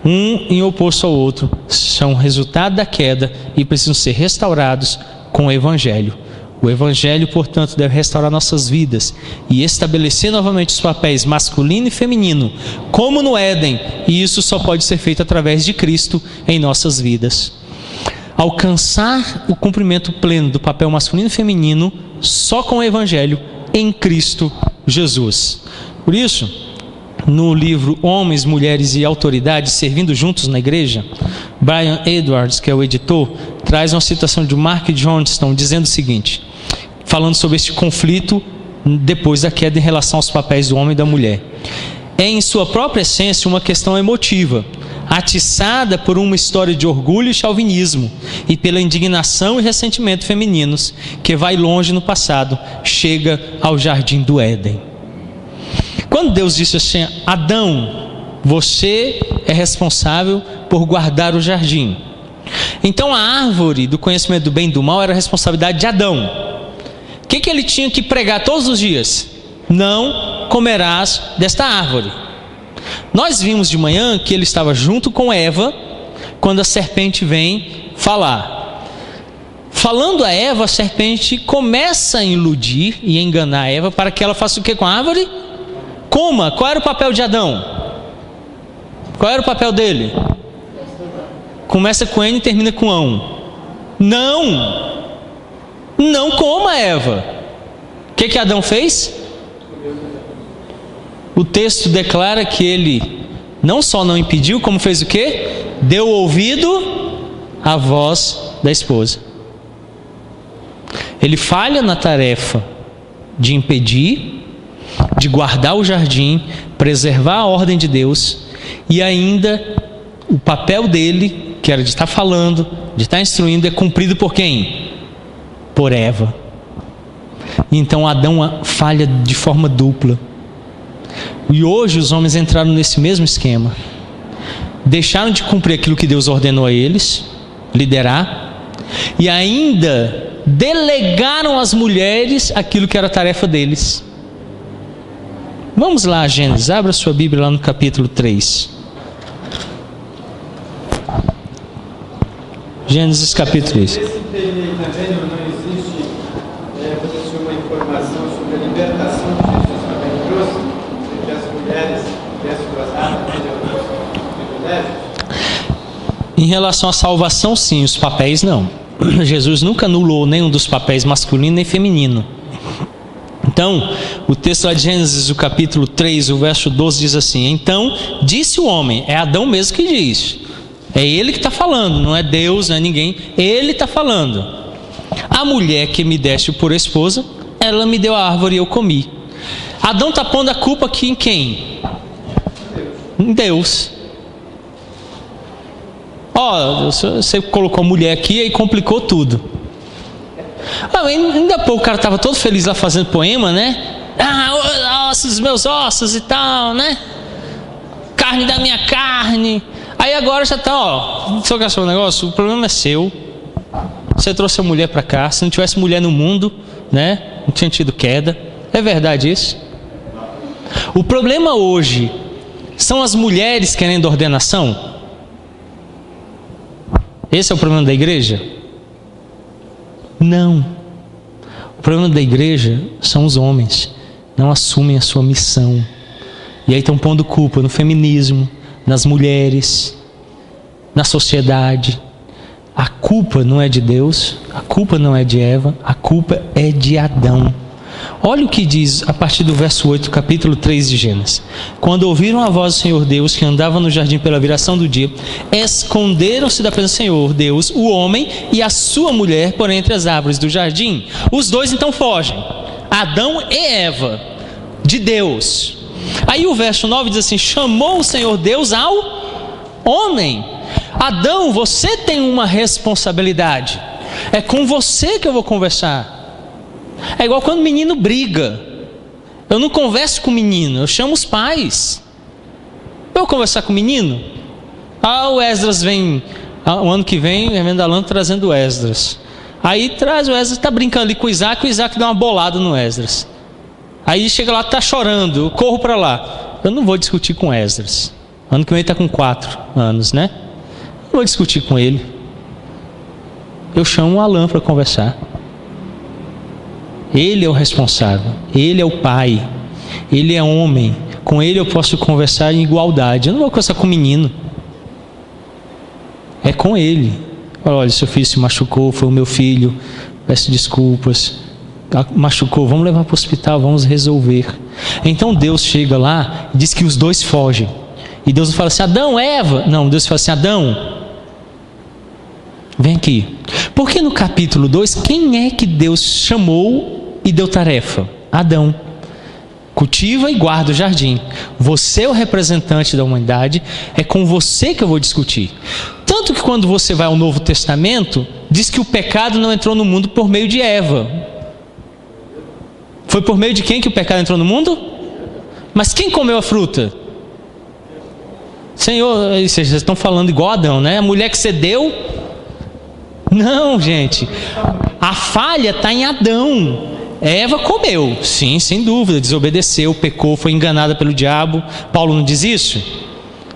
um em oposto ao outro, são resultado da queda e precisam ser restaurados com o Evangelho. O Evangelho, portanto, deve restaurar nossas vidas e estabelecer novamente os papéis masculino e feminino, como no Éden, e isso só pode ser feito através de Cristo em nossas vidas. Alcançar o cumprimento pleno do papel masculino e feminino só com o Evangelho em Cristo Jesus. Por isso, no livro Homens, Mulheres e Autoridade Servindo Juntos na Igreja, Brian Edwards, que é o editor, traz uma citação de Mark Johnston dizendo o seguinte, falando sobre este conflito depois da queda em relação aos papéis do homem e da mulher. É em sua própria essência uma questão emotiva, atiçada por uma história de orgulho e chauvinismo e pela indignação e ressentimento femininos, que vai longe no passado, chega ao jardim do Éden. Quando Deus disse assim, Adão, você é responsável por guardar o jardim. Então a árvore do conhecimento do bem e do mal era a responsabilidade de Adão. O que ele tinha que pregar todos os dias? Não comerás desta árvore. Nós vimos de manhã que ele estava junto com Eva, quando a serpente vem falar. Falando a Eva, a serpente começa a iludir e enganar a Eva para que ela faça o que com a árvore? Coma. Qual era o papel de Adão? Qual era o papel dele? Começa com N e termina com ão. Não coma, Eva. O que Adão fez? O texto declara que ele não só não impediu, como fez o quê? Deu ouvido à voz da esposa. Ele falha na tarefa de impedir, de guardar o jardim, preservar a ordem de Deus, e ainda o papel dele, que era de estar falando, de estar instruindo, é cumprido por quem? Por Eva. Então Adão falha de forma dupla. E hoje os homens entraram nesse mesmo esquema. Deixaram de cumprir aquilo que Deus ordenou a eles, liderar, e ainda delegaram às mulheres aquilo que era a tarefa deles. Vamos lá, Gênesis, abra sua Bíblia lá no capítulo 3. Gênesis capítulo 3. Nesse período também não existe uma informação sobre a libertação que Jesus também trouxe, de que as mulheres tivessem gozado de alguns privilégios? Em relação à salvação, sim, os papéis não. Jesus nunca anulou nenhum dos papéis masculino nem feminino. Então, o texto lá de Gênesis, o capítulo 3, o verso 12 diz assim: então disse o homem, é Adão mesmo que diz, é ele que está falando, não é Deus, não é ninguém, ele está falando. A mulher que me deste por esposa, ela me deu a árvore e eu comi. Adão está pondo a culpa aqui em quem? Em Deus. Você colocou a mulher aqui e complicou tudo. Ainda há pouco o cara estava todo feliz lá fazendo poema, né? Ossos, meus ossos e tal, né? Carne da minha carne. Aí agora já está, se eu gastar um negócio, o problema é seu. Você trouxe a mulher para cá. Se não tivesse mulher no mundo, né? Não tinha tido queda. É verdade isso? O problema hoje são as mulheres querendo ordenação? Esse é o problema da igreja? Não. O problema da igreja são os homens. Não assumem a sua missão. E aí estão pondo culpa no feminismo, nas mulheres, na sociedade. A culpa não é de Deus, a culpa não é de Eva, a culpa é de Adão. Olha o que diz a partir do verso 8, capítulo 3 de Gênesis. Quando ouviram a voz do Senhor Deus, que andava no jardim pela viração do dia, esconderam-se da presença do Senhor Deus, o homem e a sua mulher, por entre as árvores do jardim. Os dois então fogem, Adão e Eva, de Deus. Aí o verso 9 diz assim: chamou o Senhor Deus ao homem. Adão, você tem uma responsabilidade. É com você que eu vou conversar. É igual quando o menino briga. Eu não converso com o menino, eu chamo os pais. Eu vou conversar com o menino? O Esdras vem, o ano que vem, o reverendo Alan trazendo o Esdras. Aí traz o Esdras, está brincando ali com o Isaac dá uma bolada no Esdras. Aí chega lá, está chorando, eu corro para lá. Eu não vou discutir com o Esdras. Ano que vem está com 4 anos, né? Não vou discutir com ele. Eu chamo o Alan para conversar. Ele é o responsável, ele é o pai, ele é homem, com ele eu posso conversar em igualdade. Eu não vou conversar com o menino, é com ele. Olha, seu filho se machucou, foi o meu filho, peço desculpas, machucou, vamos levar para o hospital, vamos resolver. Então Deus chega lá e diz que os dois fogem, e Deus fala assim: Adão, Eva. Não, Deus fala assim: Adão, vem aqui. Porque no capítulo 2, quem é que Deus chamou e deu tarefa? Adão. Cultiva e guarda o jardim. Você é o representante da humanidade, é com você que eu vou discutir. Tanto que quando você vai ao Novo Testamento, diz que o pecado não entrou no mundo por meio de Eva. Foi por meio de quem que o pecado entrou no mundo? Mas quem comeu a fruta? Senhor, vocês estão falando igual Adão, né? A mulher que cedeu. Não, gente. A falha está em Adão. Eva comeu, sim, sem dúvida, desobedeceu, pecou, foi enganada pelo diabo. Paulo não diz isso?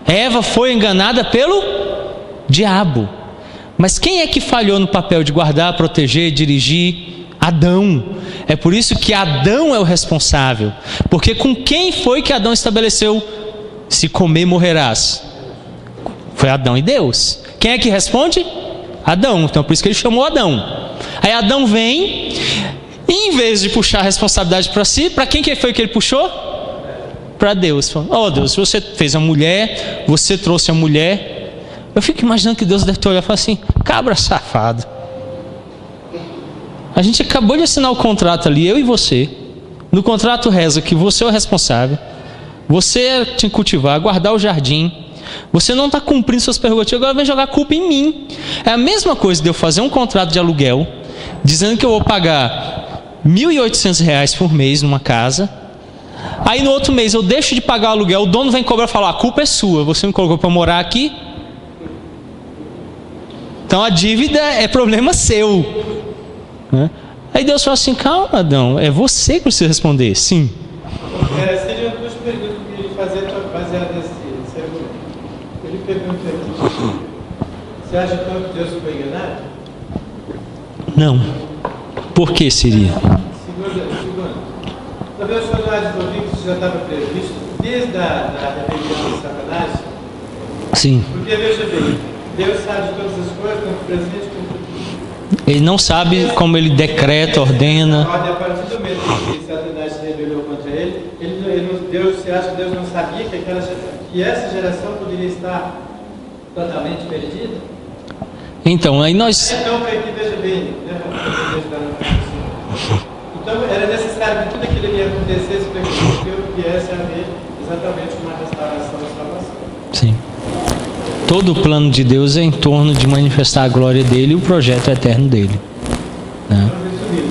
Eva foi enganada pelo diabo. Mas quem é que falhou no papel de guardar, proteger, dirigir? Adão. É por isso que Adão é o responsável. Porque com quem foi que Adão estabeleceu: se comer morrerás? Foi Adão e Deus. Quem é que responde? Adão. Então por isso que ele chamou Adão. Aí Adão vem, e em vez de puxar a responsabilidade para si, para quem que foi que ele puxou? Para Deus. Oh Deus, você fez a mulher, você trouxe a mulher. Eu fico imaginando que Deus deve ter olhado e falar assim: cabra safado, a gente acabou de assinar o contrato ali, eu e você. No contrato reza que você é o responsável, você tinha que cultivar, guardar o jardim. Você não está cumprindo suas prerrogativas, agora vem jogar a culpa em mim. É a mesma coisa de eu fazer um contrato de aluguel, dizendo que eu vou pagar R$1.800 por mês numa casa. Aí no outro mês eu deixo de pagar o aluguel, o dono vem cobrar e falar: a culpa é sua, você me colocou para morar aqui. Então a dívida é problema seu, né? Aí Deus fala assim: calma, Adão, é você que precisa responder. Sim. Seriam 2 perguntas que eu queria fazer baseadas nesse argumento. Ele pergunta aqui: você acha que Deus foi enganado? Não. Por que seria? Segundo, talvez os fanáticos do Vício já estava previsto desde a rebelião de Satanás. Sim. Porque veja bem, Deus sabe de todas as coisas, tanto presente como futuro. Ele não sabe como ele decreta, ordena. A partir do momento que Satanás se rebelou contra ele, você acha que Deus não sabia que essa geração poderia estar totalmente perdida? Então, aí nós... Então, aqui, veja bem, né? Então, era necessário que tudo aquilo ia acontecer para que eu viesse a ver exatamente uma restauração e salvação. Sim. Todo o plano de Deus é em torno de manifestar a glória dele e o projeto eterno dele, né?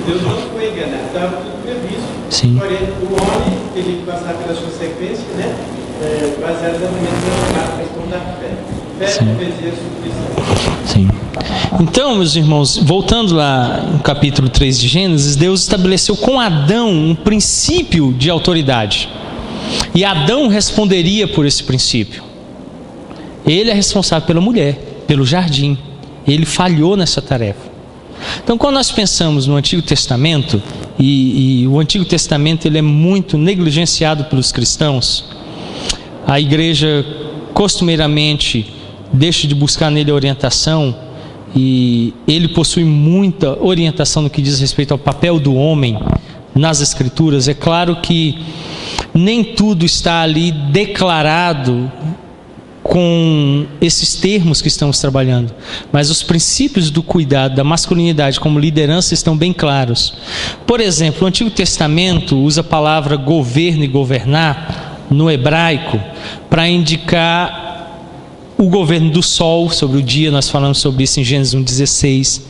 Deus não foi enganado, estava tudo previsto. Sim. Porém, o homem teria que passar pelas consequências, né? Baseado exatamente na questão da fé. Fé e obediência suficiente. Sim. Então, meus irmãos, voltando lá no capítulo 3 de Gênesis, Deus estabeleceu com Adão um princípio de autoridade. E Adão responderia por esse princípio. Ele é responsável pela mulher, pelo jardim. Ele falhou nessa tarefa. Então, quando nós pensamos no Antigo Testamento, e o Antigo Testamento ele é muito negligenciado pelos cristãos, a igreja costumeiramente deixa de buscar nele orientação, e ele possui muita orientação no que diz respeito ao papel do homem nas Escrituras, é claro que nem tudo está ali declarado com esses termos que estamos trabalhando, mas os princípios do cuidado, da masculinidade como liderança estão bem claros. Por exemplo, o Antigo Testamento usa a palavra governo e governar no hebraico para indicar o governo do sol sobre o dia. Nós falamos sobre isso em Gênesis 1,16,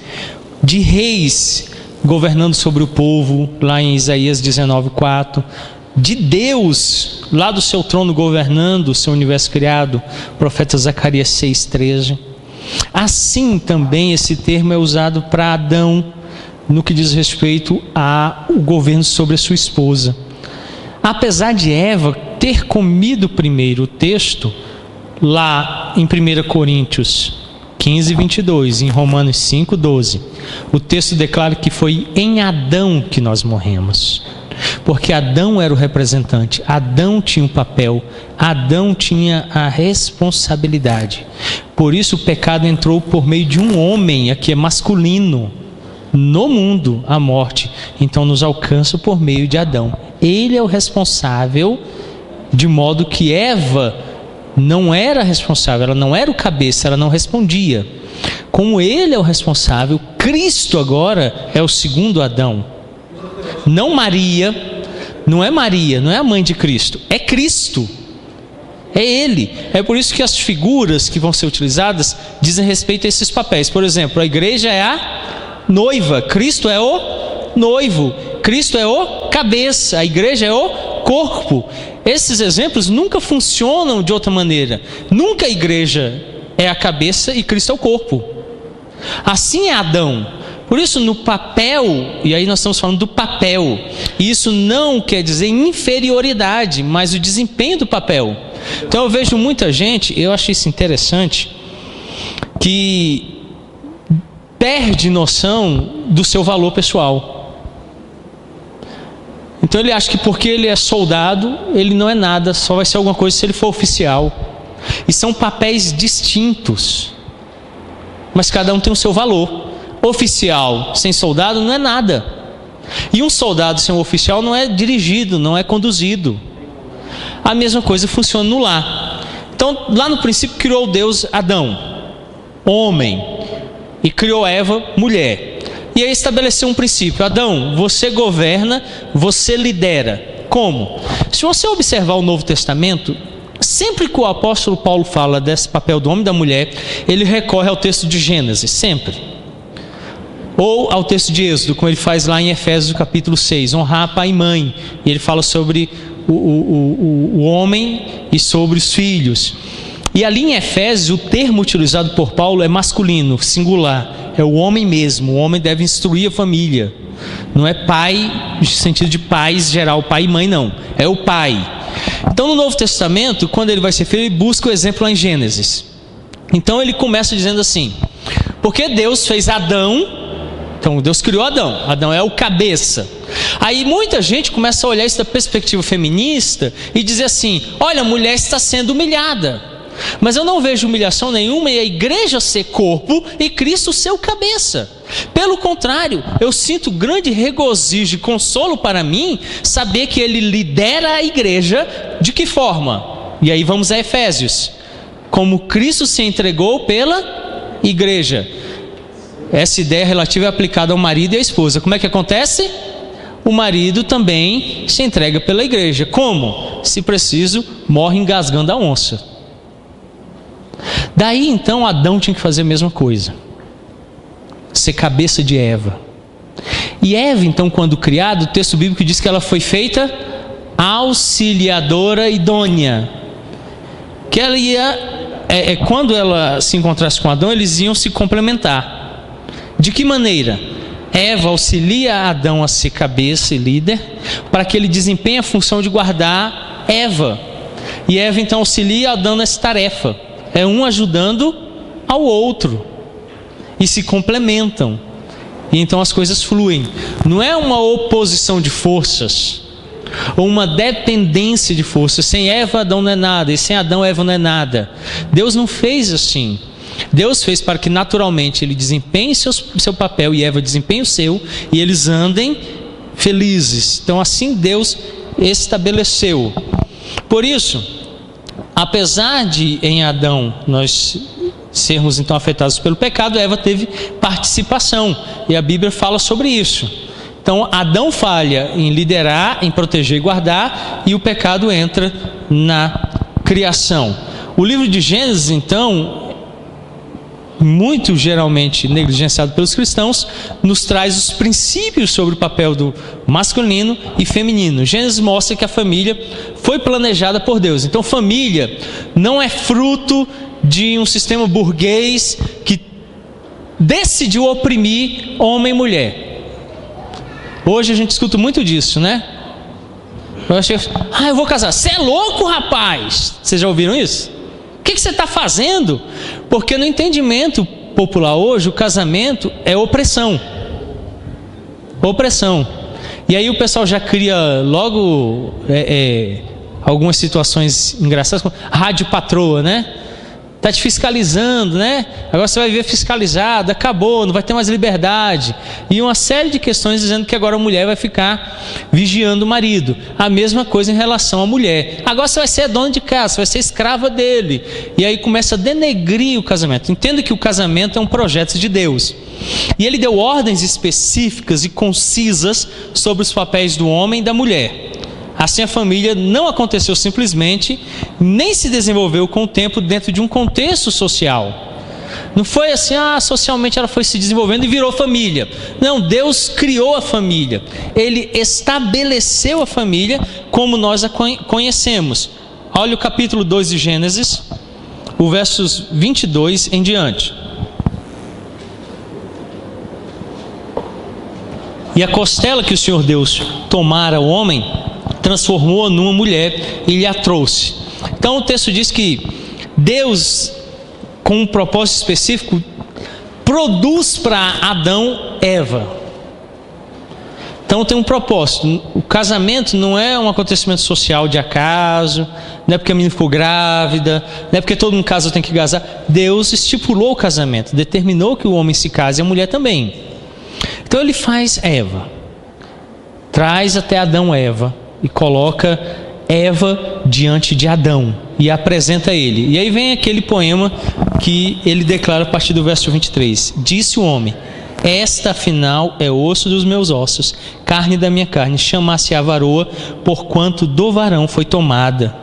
de reis governando sobre o povo, lá em Isaías 19,4, de Deus lá do seu trono governando o seu universo criado, profeta Zacarias 6,13. Assim também esse termo é usado para Adão no que diz respeito ao governo sobre a sua esposa. Apesar de Eva ter comido primeiro, o texto lá em 1 Coríntios 15:22, em Romanos 5:12, o texto declara que foi em Adão que nós morremos. Porque Adão era o representante, Adão tinha um papel, Adão tinha a responsabilidade. Por isso o pecado entrou por meio de um homem, aqui é masculino, no mundo, a morte. Então nos alcança por meio de Adão. Ele é o responsável, de modo que Eva não era responsável, ela não era o cabeça, ela não respondia. Como ele é o responsável, Cristo agora é o segundo Adão. Não Maria, não é Maria, não é a mãe de Cristo, é Cristo, é Ele. É por isso que as figuras que vão ser utilizadas dizem respeito a esses papéis. Por exemplo, a igreja é a noiva, Cristo é o noivo, Cristo é o cabeça, a igreja é o corpo. Esses exemplos nunca funcionam de outra maneira. Nunca a igreja é a cabeça e Cristo é o corpo. Assim é Adão. Por isso no papel, e aí nós estamos falando do papel, e isso não quer dizer inferioridade, mas o desempenho do papel. Então eu vejo muita gente, eu acho isso interessante, que perde noção do seu valor pessoal. Então ele acha que porque ele é soldado, ele não é nada, só vai ser alguma coisa se ele for oficial. E são papéis distintos, mas cada um tem o seu valor. Oficial sem soldado não é nada. E um soldado sem um oficial não é dirigido, não é conduzido. A mesma coisa funciona no lar. Então, lá no princípio criou Deus Adão, homem, e criou Eva, mulher. E aí estabeleceu um princípio: Adão, você governa, você lidera. Como? Se você observar o Novo Testamento, sempre que o apóstolo Paulo fala desse papel do homem e da mulher, ele recorre ao texto de Gênesis, sempre. Ou ao texto de Êxodo, como ele faz lá em Efésios capítulo 6, honrar pai e mãe. E ele fala sobre o homem e sobre os filhos. E ali em Efésios, o termo utilizado por Paulo é masculino, singular. É o homem mesmo. O homem deve instruir a família. Não é pai, no sentido de pais geral, pai e mãe, não. É o pai. Então no Novo Testamento, quando ele vai ser feito, ele busca o exemplo lá em Gênesis. Então ele começa dizendo assim: porque Deus fez Adão. Então Deus criou Adão, Adão é o cabeça. Aí muita gente começa a olhar isso da perspectiva feminista e dizer assim: olha, a mulher está sendo humilhada. Mas eu não vejo humilhação nenhuma em a igreja ser corpo e Cristo ser o cabeça. Pelo contrário, eu sinto grande regozijo e consolo para mim saber que Ele lidera a igreja. De que forma? E aí vamos a Efésios: como Cristo se entregou pela igreja. Essa ideia relativa é aplicada ao marido e à esposa. Como é que acontece? O marido também se entrega pela igreja. Como? Se preciso, morre engasgando a onça. Daí então Adão tinha que fazer a mesma coisa, ser cabeça de Eva. E Eva então, quando criada, o texto bíblico diz que ela foi feita auxiliadora idônea. Que ela ia, quando ela se encontrasse com Adão, eles iam se complementar. De que maneira? Eva auxilia Adão a ser cabeça e líder, para que ele desempenhe a função de guardar Eva. E Eva então auxilia Adão nessa tarefa. É um ajudando ao outro. E se complementam. E então as coisas fluem. Não é uma oposição de forças, ou uma dependência de forças. Sem Eva, Adão não é nada, e sem Adão, Eva não é nada. Deus não fez assim. Deus fez para que naturalmente ele desempenhe seu papel e Eva desempenhe o seu, e eles andem felizes. Então assim Deus estabeleceu. Por isso, apesar de em Adão nós sermos então afetados pelo pecado, Eva teve participação, e a Bíblia fala sobre isso. Então Adão falha em liderar, em proteger e guardar, e o pecado entra na criação. O livro de Gênesis, então, muito geralmente negligenciado pelos cristãos, nos traz os princípios sobre o papel do masculino e feminino. Gênesis mostra que a família foi planejada por Deus. Então família não é fruto de um sistema burguês que decidiu oprimir homem e mulher. Hoje a gente escuta muito disso, né? Eu vou casar. Você é louco, rapaz? Vocês já ouviram isso? O que você está fazendo? Porque no entendimento popular hoje, o casamento é opressão. Opressão. E aí o pessoal já cria logo algumas situações engraçadas, como rádio patroa, né? Está te fiscalizando, né? Agora você vai viver fiscalizado, acabou, não vai ter mais liberdade. E uma série de questões dizendo que agora a mulher vai ficar vigiando o marido. A mesma coisa em relação à mulher. Agora você vai ser dona de casa, você vai ser escrava dele. E aí começa a denegrir o casamento. Entenda que o casamento é um projeto de Deus. E ele deu ordens específicas e concisas sobre os papéis do homem e da mulher. Assim a família não aconteceu simplesmente, nem se desenvolveu com o tempo dentro de um contexto social. Não foi assim, socialmente ela foi se desenvolvendo e virou família. Não, Deus criou a família. Ele estabeleceu a família como nós a conhecemos. Olha o capítulo 2 de Gênesis, o versos 22 em diante. E a costela que o Senhor Deus tomara ao homem, transformou-a numa mulher e lhe a trouxe. Então o texto diz que Deus, com um propósito específico, produz para Adão Eva. Então tem um propósito. O casamento não é um acontecimento social de acaso, não é porque a menina ficou grávida, não é porque todo mundo casa tem que casar. Deus estipulou o casamento, determinou que o homem se case e a mulher também. Então ele faz Eva, traz até Adão Eva e coloca Eva diante de Adão e apresenta ele. E aí vem aquele poema que ele declara a partir do verso 23. Disse o homem: esta afinal é osso dos meus ossos, carne da minha carne, chama-se a varoa, porquanto do varão foi tomada.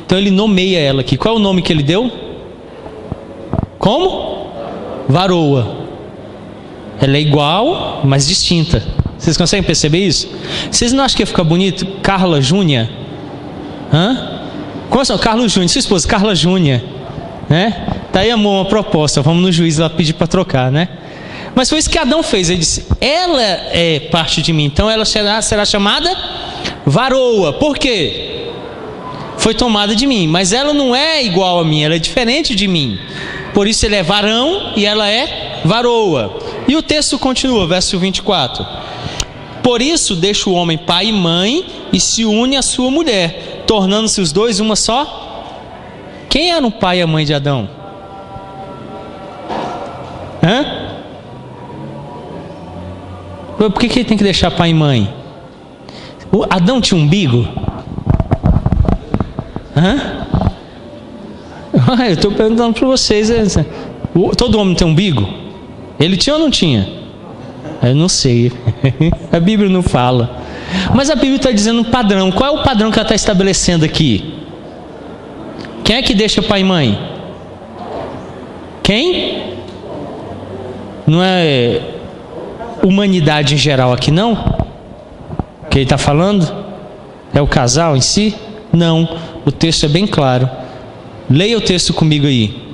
Então ele nomeia ela aqui. Qual é o nome que ele deu? Como? Varoa. Ela é igual, mas distinta. Vocês conseguem perceber isso? Vocês não acham que ia ficar bonito? Carla Júnior? Como assim? Carlos Júnior, sua esposa, Carla Júnior, né? Tá aí, amor, uma proposta. Vamos no juiz lá pedir para trocar, né? Mas foi isso que Adão fez. Ele disse: ela é parte de mim, então ela será chamada varoa. Por quê? Foi tomada de mim, mas ela não é igual a mim, ela é diferente de mim. Por isso ele é varão e ela é varoa. E o texto continua, verso 24. Por isso deixa o homem pai e mãe e se une à sua mulher, tornando-se os dois uma só. Quem era o pai e a mãe de Adão? Por que ele tem que deixar pai e mãe? Adão tinha umbigo? Eu estou perguntando para vocês. Todo homem tem umbigo? Ele tinha ou não tinha? Eu não sei. A Bíblia não fala. Mas a Bíblia está dizendo um padrão. Qual é o padrão que ela está estabelecendo aqui? Quem é que deixa pai e mãe? Quem? Não é humanidade em geral aqui, não? Que ele está falando? É o casal em si? Não. O texto é bem claro. Leia o texto comigo aí.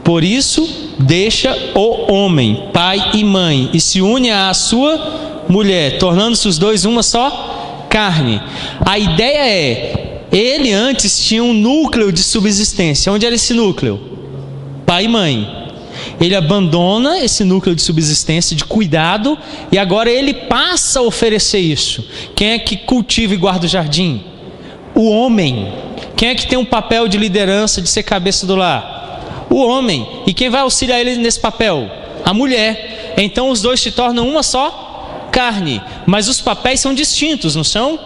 Por isso deixa o homem, pai e mãe, e se une à sua mulher, tornando-se os dois uma só carne. A ideia é, ele antes tinha um núcleo de subsistência. Onde era esse núcleo? Pai e mãe. Ele abandona esse núcleo de subsistência, de cuidado, e agora ele passa a oferecer isso. Quem é que cultiva e guarda o jardim? O homem. Quem é que tem um papel de liderança, de ser cabeça do lar? O homem. E quem vai auxiliar ele nesse papel? A mulher. Então os dois se tornam uma só carne, mas os papéis são distintos, não são?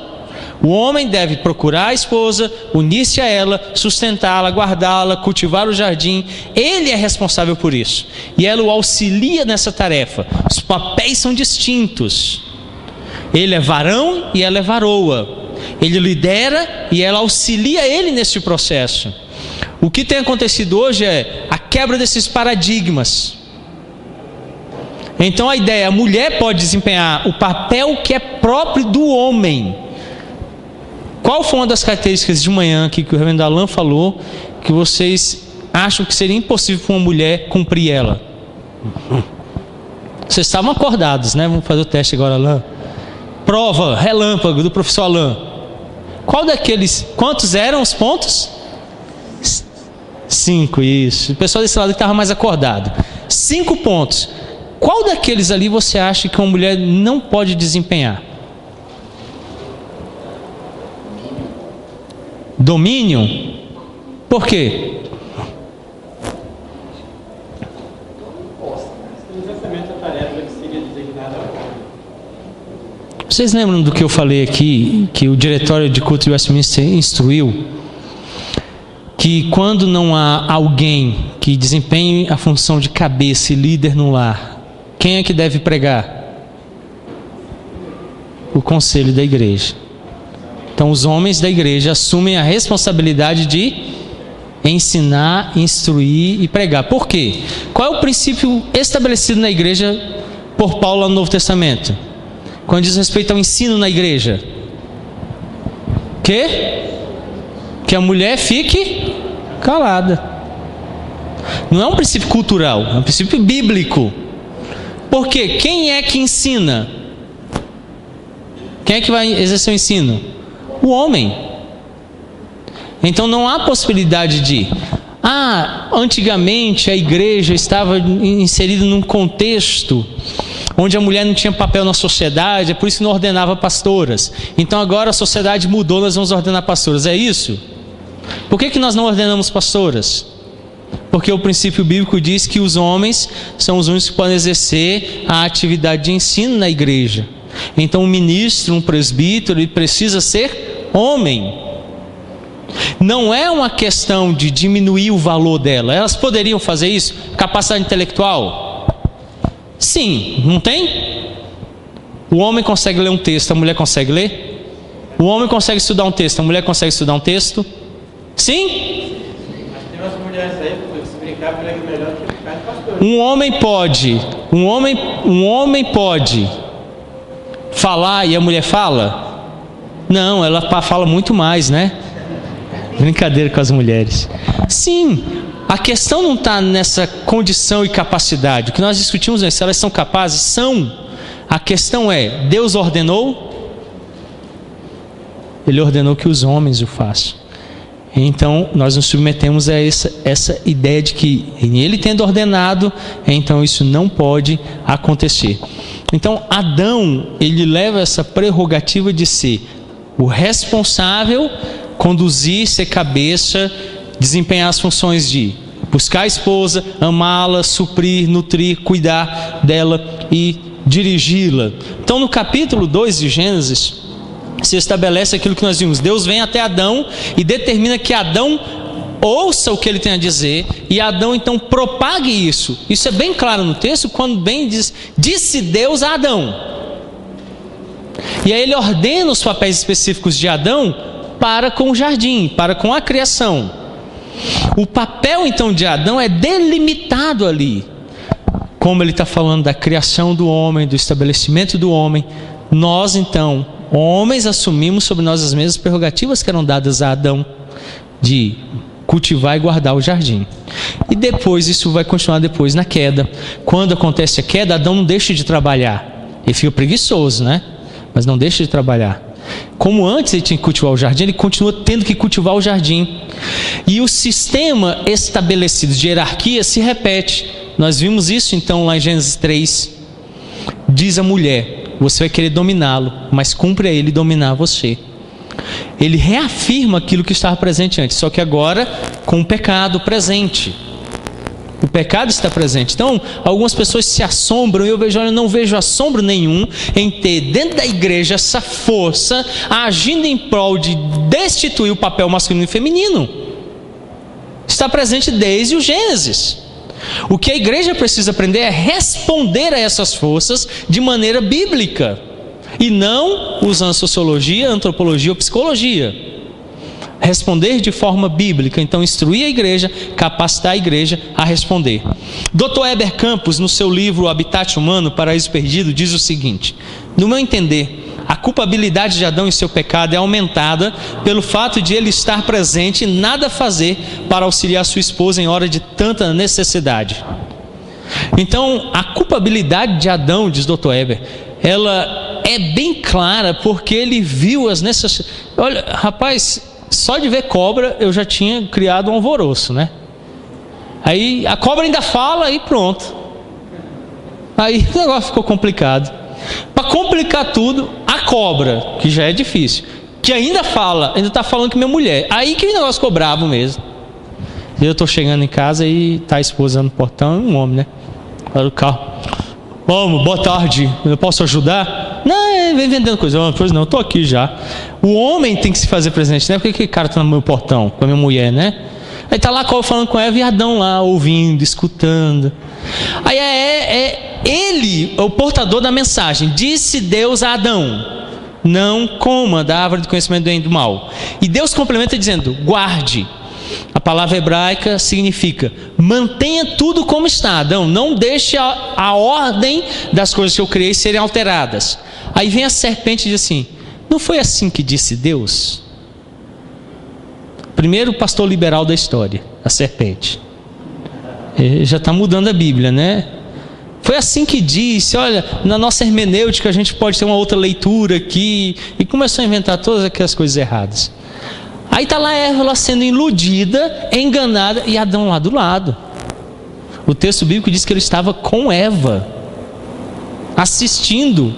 O homem deve procurar a esposa, unir-se a ela, sustentá-la, guardá-la, cultivar o jardim. Ele é responsável por isso. E ela o auxilia nessa tarefa. Os papéis são distintos. Ele é varão e ela é varoa. Ele lidera e ela auxilia ele nesse processo. O que tem acontecido hoje é a quebra desses paradigmas. Então a ideia, a mulher pode desempenhar o papel que é próprio do homem. Qual foi uma das características de manhã aqui que o reverendo Alain falou, que vocês acham que seria impossível para uma mulher cumprir ela? Vocês estavam acordados, né? Vamos fazer o teste agora, Alain. Prova, relâmpago do professor Alain. Qual daqueles, quantos eram os pontos? 5, isso. O pessoal desse lado que estava mais acordado. 5 pontos. Qual daqueles ali você acha que uma mulher não pode desempenhar? Domínio? Por quê? Exatamente a tarefa que seria designada ao homem. Vocês lembram do que eu falei aqui, que o diretório de culto de Westminster instruiu? Que quando não há alguém que desempenhe a função de cabeça e líder no lar, quem é que deve pregar? O conselho da igreja. Então os homens da igreja assumem a responsabilidade de ensinar, instruir e pregar. Por quê? Qual é o princípio estabelecido na igreja por Paulo no Novo Testamento? Quando diz respeito ao ensino na igreja. Que a mulher fique calada. Não é um princípio cultural, é um princípio bíblico. Por quê? Quem é que ensina? Quem é que vai exercer o ensino? O homem. Então não há possibilidade de antigamente a igreja estava inserida num contexto onde a mulher não tinha papel na sociedade, é por isso que não ordenava pastoras. Então agora a sociedade mudou, nós vamos ordenar pastoras. É isso? Por que nós não ordenamos pastoras? Porque o princípio bíblico diz que os homens são os únicos que podem exercer a atividade de ensino na igreja. Então um ministro, um presbítero, ele precisa ser homem. Não é uma questão de diminuir o valor dela. Elas poderiam fazer isso? Capacidade intelectual? Sim, não tem? O homem consegue ler um texto, a mulher consegue ler? O homem consegue estudar um texto, a mulher consegue estudar um texto? Sim? Mas tem umas mulheres aí, se brincar, prega melhor do que ficar de pastor. Um homem pode falar e a mulher fala? Não, ela fala muito mais, né? Brincadeira com as mulheres. Sim, a questão não está nessa condição e capacidade. O que nós discutimos é se elas são capazes, são. A questão é, Deus ordenou? Ele ordenou que os homens o façam. Então nós nos submetemos a essa ideia de que ele tendo ordenado, então isso não pode acontecer. Então Adão, ele leva essa prerrogativa de ser o responsável, conduzir, ser cabeça, desempenhar as funções de buscar a esposa, amá-la, suprir, nutrir, cuidar dela e dirigi-la. Então no capítulo 2 de Gênesis se estabelece aquilo que nós vimos. Deus vem até Adão e determina que Adão ouça o que ele tem a dizer, e Adão então propague isso. Isso é bem claro no texto, quando bem diz, disse Deus a Adão. E aí ele ordena os papéis específicos de Adão para com o jardim, para com a criação. O papel então de Adão é delimitado ali. Como ele está falando da criação do homem, do estabelecimento do homem, nós então, homens, assumimos sobre nós as mesmas prerrogativas que eram dadas a Adão, de cultivar e guardar o jardim. E depois, isso vai continuar depois na queda. Quando acontece a queda, Adão não deixa de trabalhar. Ele fica preguiçoso, né? Mas não deixa de trabalhar. Como antes ele tinha que cultivar o jardim, ele continua tendo que cultivar o jardim. E o sistema estabelecido de hierarquia se repete. Nós vimos isso então lá em Gênesis 3. Diz a mulher: você vai querer dominá-lo, mas cumpre a ele dominar você. Ele reafirma aquilo que estava presente antes, só que agora com o pecado presente. O pecado está presente. Então, algumas pessoas se assombram, e eu vejo, olha, eu não vejo assombro nenhum em ter dentro da igreja essa força agindo em prol de destituir o papel masculino e feminino. Está presente desde o Gênesis. O que a igreja precisa aprender é responder a essas forças de maneira bíblica, e não usando sociologia, antropologia ou psicologia. Responder de forma bíblica, então instruir a igreja, capacitar a igreja a responder. Dr. Heber Campos, no seu livro O Habitat Humano, Paraíso Perdido, diz o seguinte: no meu entender, a culpabilidade de Adão em seu pecado é aumentada pelo fato de ele estar presente e nada fazer para auxiliar sua esposa em hora de tanta necessidade. Então, a culpabilidade de Adão, diz Dr. Heber, ela é bem clara porque ele viu as necessidades. Olha, rapaz, só de ver cobra eu já tinha criado um alvoroço, né? Aí a cobra ainda fala e pronto. Aí o negócio ficou complicado. Para complicar tudo, a cobra, que já é difícil, que ainda fala, ainda está falando com minha mulher. Aí que o negócio ficou bravo mesmo. Eu estou chegando em casa e está a esposa no portão, um homem, né? Olha o carro. Vamos, boa tarde, eu posso ajudar? Não, vem vendendo coisa. Pois não, eu estou aqui já. O homem tem que se fazer presente, né? Porque aquele cara está no meu portão, com a minha mulher, né? Aí está lá falando com Eva e Adão lá, ouvindo, escutando. Aí ele, o portador da mensagem. Disse Deus a Adão: não coma da árvore do conhecimento do bem e do mal. E Deus complementa dizendo: guarde. A palavra hebraica significa: mantenha tudo como está, Adão. Não deixe a ordem das coisas que eu criei serem alteradas. Aí vem a serpente e diz assim: não foi assim que disse Deus? Primeiro pastor liberal da história, a serpente. Ele já está mudando a Bíblia, né? Foi assim que disse. Olha, na nossa hermenêutica a gente pode ter uma outra leitura aqui. E começou a inventar todas aquelas coisas erradas. Aí está lá Eva sendo iludida, enganada, e Adão lá do lado. O texto bíblico diz que ele estava com Eva, assistindo.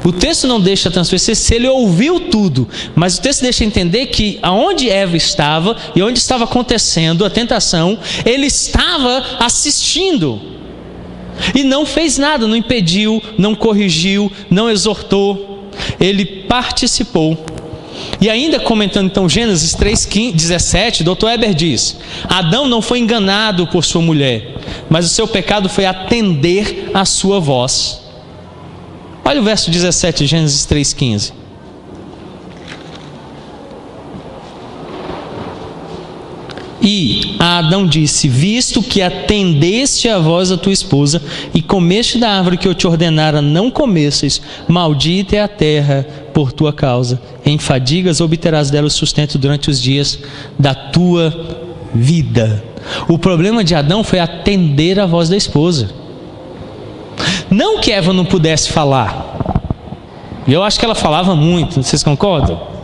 O texto não deixa transparecer se ele ouviu tudo, mas o texto deixa entender que aonde Eva estava e onde estava acontecendo a tentação, ele estava assistindo. E não fez nada, não impediu, não corrigiu, não exortou. Ele participou. E ainda comentando então Gênesis 3:17, Dr. Heber diz: Adão não foi enganado por sua mulher, mas o seu pecado foi atender a sua voz. Olha o verso 17, Gênesis 3:15. E a Adão disse: visto que atendeste a voz da tua esposa e comeste da árvore que eu te ordenara não comesses, maldita é a terra por tua causa, em fadigas obterás dela o sustento durante os dias da tua vida. O problema de Adão foi atender a voz da esposa. Não que Eva não pudesse falar. Eu acho que ela falava muito, vocês concordam?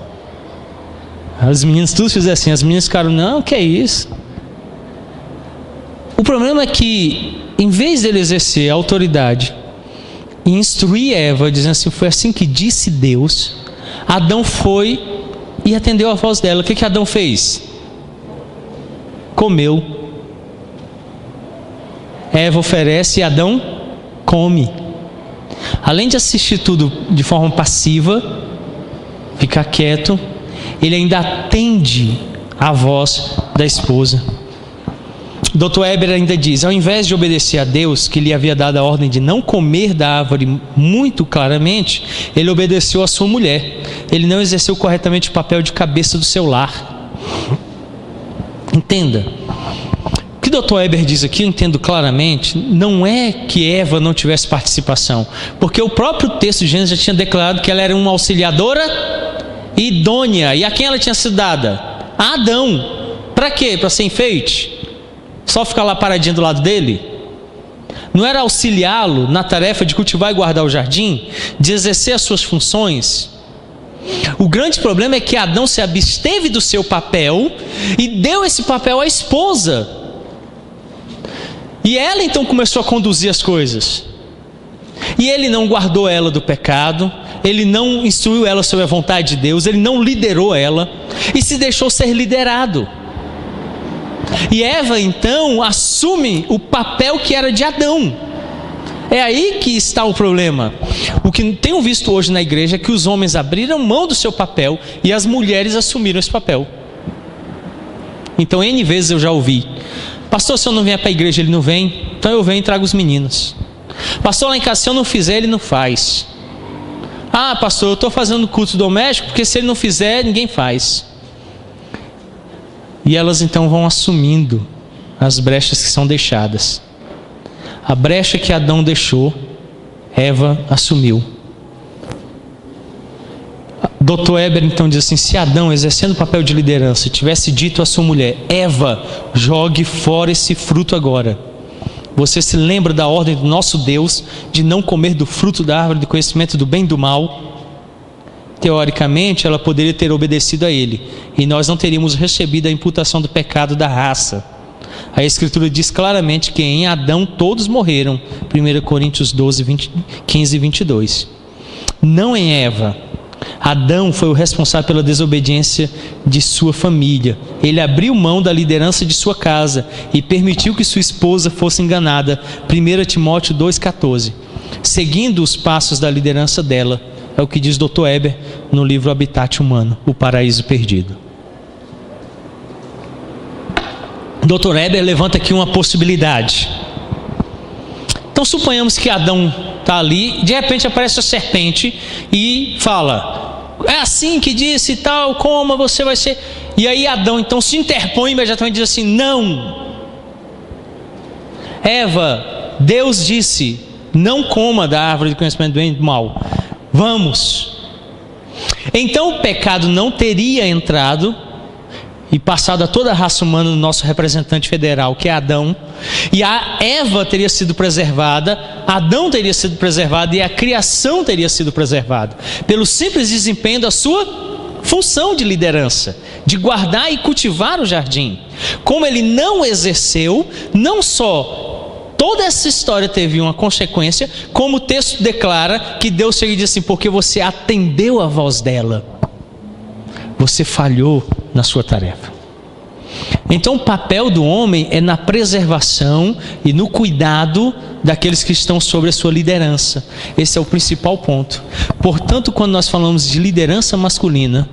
As meninas tudo fizeram assim, as meninas ficaram: não, que é isso? O problema é que, em vez dele exercer a autoridade e instruir Eva, dizendo assim: foi assim que disse Deus, Adão foi e atendeu a voz dela. O que Adão fez? Comeu. Eva oferece e Adão come. Além de assistir tudo de forma passiva, ficar quieto, ele ainda atende a voz da esposa. Dr. Heber ainda diz: ao invés de obedecer a Deus, que lhe havia dado a ordem de não comer da árvore muito claramente, ele obedeceu a sua mulher. Ele não exerceu corretamente o papel de cabeça do seu lar. Entenda, o que o Dr. Heber diz aqui, eu entendo claramente, não é que Eva não tivesse participação, porque o próprio texto de Gênesis já tinha declarado que ela era uma auxiliadora idônea. E a quem ela tinha sido dada? A Adão. Para quê? Para ser enfeite? Só ficar lá paradinho do lado dele? Não era auxiliá-lo na tarefa de cultivar e guardar o jardim? De exercer as suas funções? O grande problema é que Adão se absteve do seu papel e deu esse papel à esposa. E ela então começou a conduzir as coisas. E ele não guardou ela do pecado, ele não instruiu ela sobre a vontade de Deus, ele não liderou ela e se deixou ser liderado. E Eva então assume o papel que era de Adão. É aí que está o problema. O que tenho visto hoje na igreja é que os homens abriram mão do seu papel e as mulheres assumiram esse papel. Então N vezes eu já ouvi: pastor, se eu não vier para a igreja ele não vem, então eu venho e trago os meninos. Pastor, lá em casa se eu não fizer ele não faz. Ah, pastor, eu estou fazendo culto doméstico porque se ele não fizer ninguém faz. E elas então vão assumindo as brechas que são deixadas. A brecha que Adão deixou, Eva assumiu. Dr. Eber então diz assim: se Adão, exercendo o papel de liderança, tivesse dito à sua mulher: Eva, jogue fora esse fruto agora. Você se lembra da ordem do nosso Deus de não comer do fruto da árvore do conhecimento do bem e do mal? Teoricamente, ela poderia ter obedecido a ele, e nós não teríamos recebido a imputação do pecado da raça. A Escritura diz claramente que em Adão todos morreram. 1 Coríntios 12, 15 e 22. Não em Eva. Adão foi o responsável pela desobediência de sua família. Ele abriu mão da liderança de sua casa e permitiu que sua esposa fosse enganada. 1 Timóteo 2,14. Seguindo os passos da liderança dela. É o que diz Dr. Eber no livro Habitat Humano, O Paraíso Perdido. Dr. Eber levanta aqui uma possibilidade. Então suponhamos que Adão está ali, de repente aparece a serpente e fala: é assim que disse e tal, coma, você vai ser. E aí Adão então se interpõe imediatamente e diz assim: não, Eva, Deus disse, não coma da árvore do conhecimento do bem e do mal, vamos. Então o pecado não teria entrado e passado a toda a raça humana no nosso representante federal, que é Adão, e a Eva teria sido preservada, Adão teria sido preservado e a criação teria sido preservada, pelo simples desempenho da sua função de liderança, de guardar e cultivar o jardim. Como ele não exerceu, não só toda essa história teve uma consequência, como o texto declara que Deus chega e diz assim: porque você atendeu a voz dela, você falhou na sua tarefa. Então o papel do homem é na preservação e no cuidado daqueles que estão sobre a sua liderança. Esse é o principal ponto. Portanto, quando nós falamos de liderança masculina,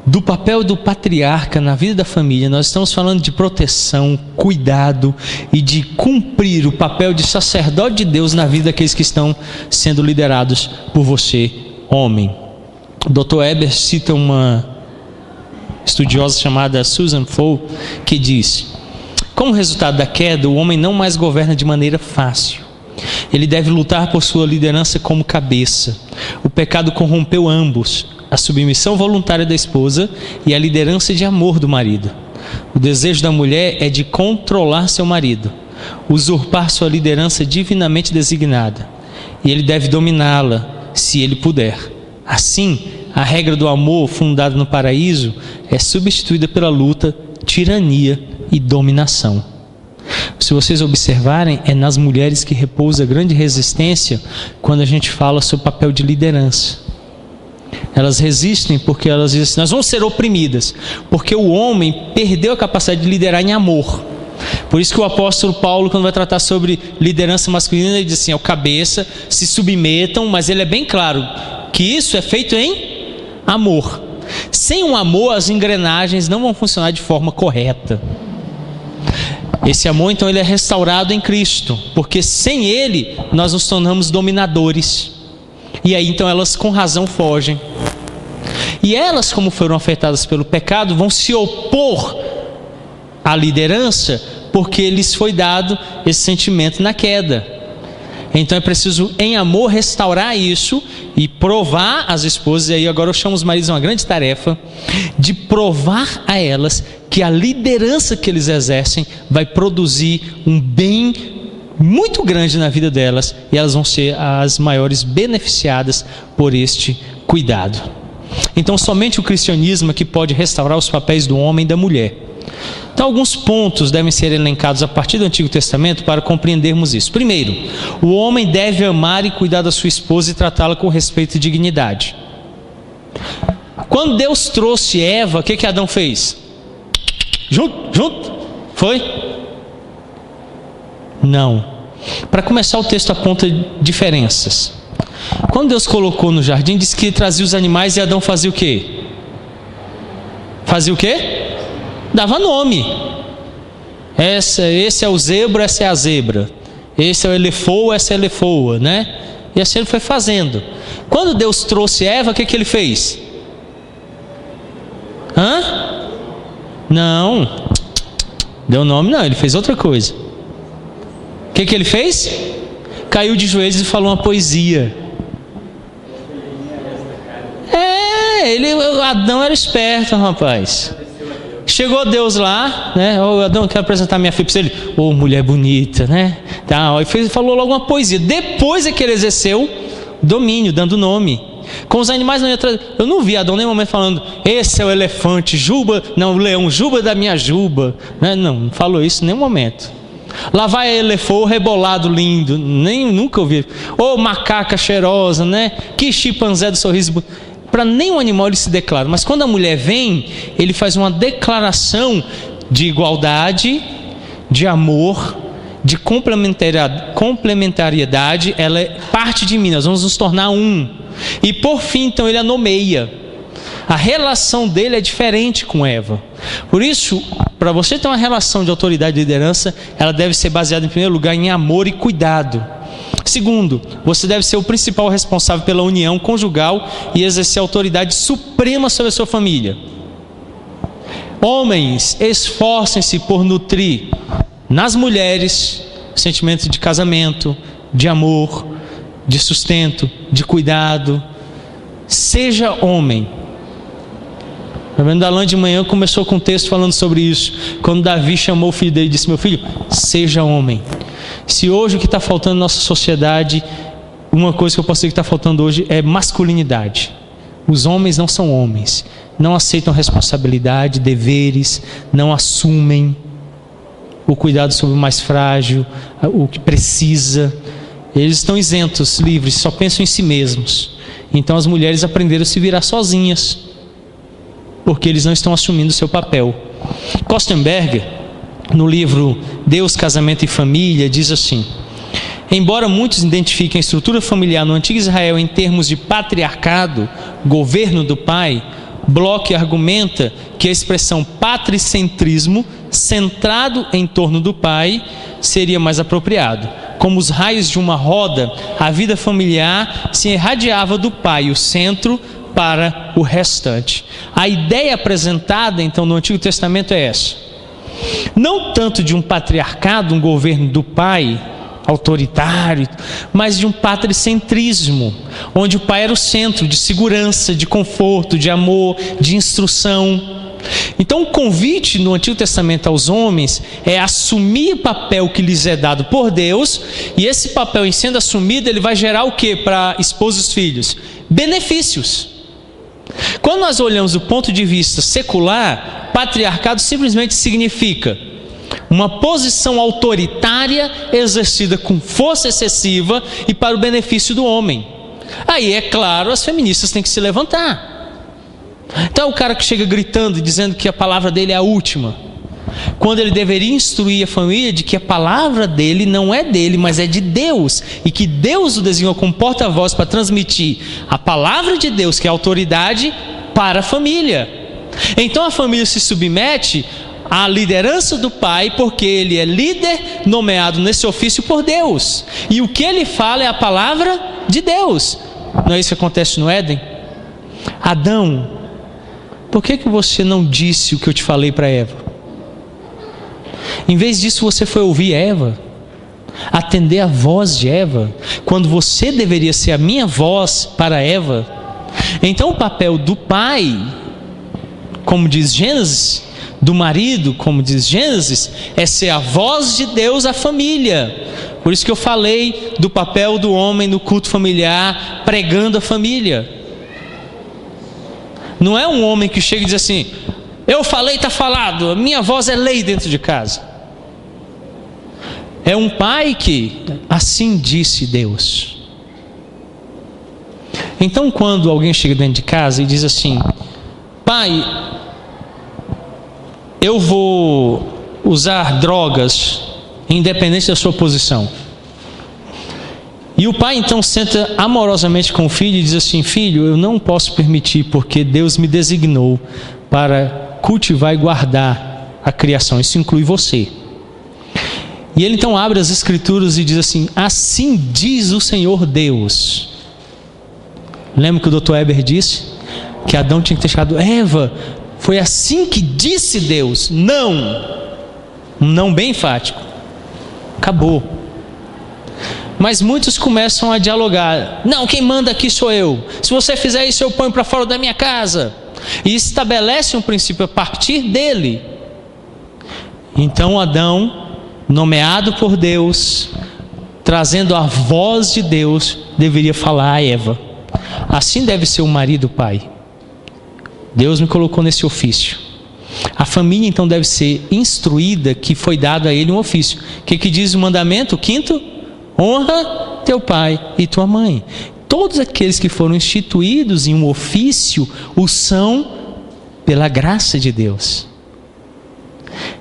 do papel do patriarca na vida da família, nós estamos falando de proteção, cuidado e de cumprir o papel de sacerdote de Deus na vida daqueles que estão sendo liderados por você, homem. Dr. Eber cita uma estudiosa chamada Susan Foe, que diz: como resultado da queda, o homem não mais governa de maneira fácil. Ele deve lutar por sua liderança como cabeça. O pecado corrompeu ambos, a submissão voluntária da esposa e a liderança de amor do marido. O desejo da mulher é de controlar seu marido, usurpar sua liderança divinamente designada, e ele deve dominá-la, se ele puder. Assim, a regra do amor fundada no paraíso é substituída pela luta, tirania e dominação. Se vocês observarem, é nas mulheres que repousa grande resistência quando a gente fala sobre o papel de liderança. Elas resistem porque elas dizem assim: nós vamos ser oprimidas, porque o homem perdeu a capacidade de liderar em amor. Por isso que o apóstolo Paulo, quando vai tratar sobre liderança masculina, ele diz assim: ao cabeça, se submetam, mas ele é bem claro que isso é feito em amor. Sem um amor, as engrenagens não vão funcionar de forma correta. Esse amor, então, ele é restaurado em Cristo, porque sem ele nós nos tornamos dominadores. E aí, então, elas com razão fogem. E elas, como foram afetadas pelo pecado, vão se opor à liderança, porque lhes foi dado esse sentimento na queda. Então é preciso, em amor, restaurar isso e provar às esposas. E aí agora eu chamo os maridos a uma grande tarefa de provar a elas que a liderança que eles exercem vai produzir um bem muito grande na vida delas, e elas vão ser as maiores beneficiadas por este cuidado. Então somente o cristianismo é que pode restaurar os papéis do homem e da mulher. Então alguns pontos devem ser elencados a partir do Antigo Testamento para compreendermos isso. Primeiro, o homem deve amar e cuidar da sua esposa e tratá-la com respeito e dignidade. Quando Deus trouxe Eva, o que Adão fez? Junto. Foi? Não. Para começar, o texto aponta diferenças. Quando Deus colocou no jardim, disse que trazia os animais e Adão fazia o quê? Fazia o quê? Dava nome. Esse é o zebra, essa é a zebra. Esse é o elefoa, essa é a elefoa, né? E assim ele foi fazendo. Quando Deus trouxe Eva, o que ele fez? Não. Deu nome não, ele fez outra coisa. O que ele fez? Caiu de joelhos e falou uma poesia. Adão era esperto, rapaz. Chegou Deus lá, né? Adão, quero apresentar minha filha para ele. Mulher bonita, né? Falou logo uma poesia. Depois é que ele exerceu domínio, dando nome. Com os animais não ia trazer. Eu não vi Adão em nenhum momento falando: esse é o elefante, Juba, não, o leão, Juba da minha Juba, né? Não falou isso em nenhum momento. Lá vai a elefou, rebolado lindo, nunca ouvi. Macaca cheirosa, né? Que chimpanzé do sorriso. Para nenhum animal ele se declara, mas quando a mulher vem, ele faz uma declaração de igualdade, de amor, de complementariedade. Ela é parte de mim, nós vamos nos tornar um. E por fim, então, ele a nomeia. A relação dele é diferente com Eva. Por isso, para você ter uma relação de autoridade e liderança, ela deve ser baseada, em primeiro lugar, em amor e cuidado. Segundo, você deve ser o principal responsável pela união conjugal e exercer a autoridade suprema sobre a sua família. Homens, esforcem-se por nutrir nas mulheres sentimento de casamento, de amor, de sustento, de cuidado. Seja homem. O reverendo Dalan de manhã começou com um texto falando sobre isso. Quando Davi chamou o filho dele e disse: meu filho, seja homem. Se hoje o que está faltando na nossa sociedade, uma coisa que eu posso dizer que está faltando hoje é masculinidade. Os homens não são homens, não aceitam responsabilidade, deveres, não assumem o cuidado sobre o mais frágil, o que precisa. Eles estão isentos, livres, só pensam em si mesmos. Então as mulheres aprenderam a se virar sozinhas, porque eles não estão assumindo o seu papel. Kostenberger, no livro Deus, Casamento e Família, diz assim: embora muitos identifiquem a estrutura familiar no antigo Israel em termos de patriarcado, governo do pai, Bloch argumenta que a expressão patricentrismo, centrado em torno do pai, seria mais apropriado. Como os raios de uma roda, a vida familiar se irradiava do pai, o centro, para o restante. A ideia apresentada então no Antigo Testamento é essa: não tanto de um patriarcado, um governo do pai autoritário, mas de um patricentrismo, onde o pai era o centro de segurança, de conforto, de amor, de instrução. Então o convite no Antigo Testamento aos homens é assumir o papel que lhes é dado por Deus, e esse papel, em sendo assumido, ele vai gerar o que para esposa e os filhos? Benefícios. Quando nós olhamos do ponto de vista secular, patriarcado simplesmente significa uma posição autoritária exercida com força excessiva e para o benefício do homem. Aí, é claro, as feministas têm que se levantar. Então, o cara que chega gritando e dizendo que a palavra dele é a última, quando ele deveria instruir a família de que a palavra dele não é dele, mas é de Deus, e que Deus o designou como porta-voz para transmitir a palavra de Deus, que é a autoridade, para a família. Então a família se submete à liderança do pai, porque ele é líder nomeado nesse ofício por Deus, e o que ele fala é a palavra de Deus. Não é isso que acontece no Éden? Adão, por que você não disse o que eu te falei para Eva? Em vez disso, você foi ouvir Eva, atender a voz de Eva, quando você deveria ser a minha voz para Eva. Então o papel do pai, como diz Gênesis, do marido, como diz Gênesis, é ser a voz de Deus à família. Por isso que eu falei do papel do homem no culto familiar, pregando a família. Não é um homem que chega e diz assim: eu falei, está falado, a minha voz é lei dentro de casa. É um pai que, assim disse Deus. Então, quando alguém chega dentro de casa e diz assim: pai, eu vou usar drogas, independente da sua posição. E o pai então senta amorosamente com o filho e diz assim: filho, eu não posso permitir, porque Deus me designou para cultivar e guardar a criação. Isso inclui você. E ele então abre as escrituras e diz assim: assim diz o Senhor Deus. Lembra que o Dr. Eber disse que Adão tinha que ter deixado Eva? Foi assim que disse Deus. Não. Um não bem enfático. Acabou. Mas muitos começam a dialogar: não, quem manda aqui sou eu. Se você fizer isso, eu ponho para fora da minha casa. E estabelece um princípio a partir dele. Então Adão, nomeado por Deus, trazendo a voz de Deus, deveria falar a Eva: assim deve ser o marido, pai. Deus me colocou nesse ofício. A família então deve ser instruída que foi dado a ele um ofício. O que diz o mandamento? O 5º? Honra teu pai e tua mãe. Todos aqueles que foram instituídos em um ofício o são pela graça de Deus.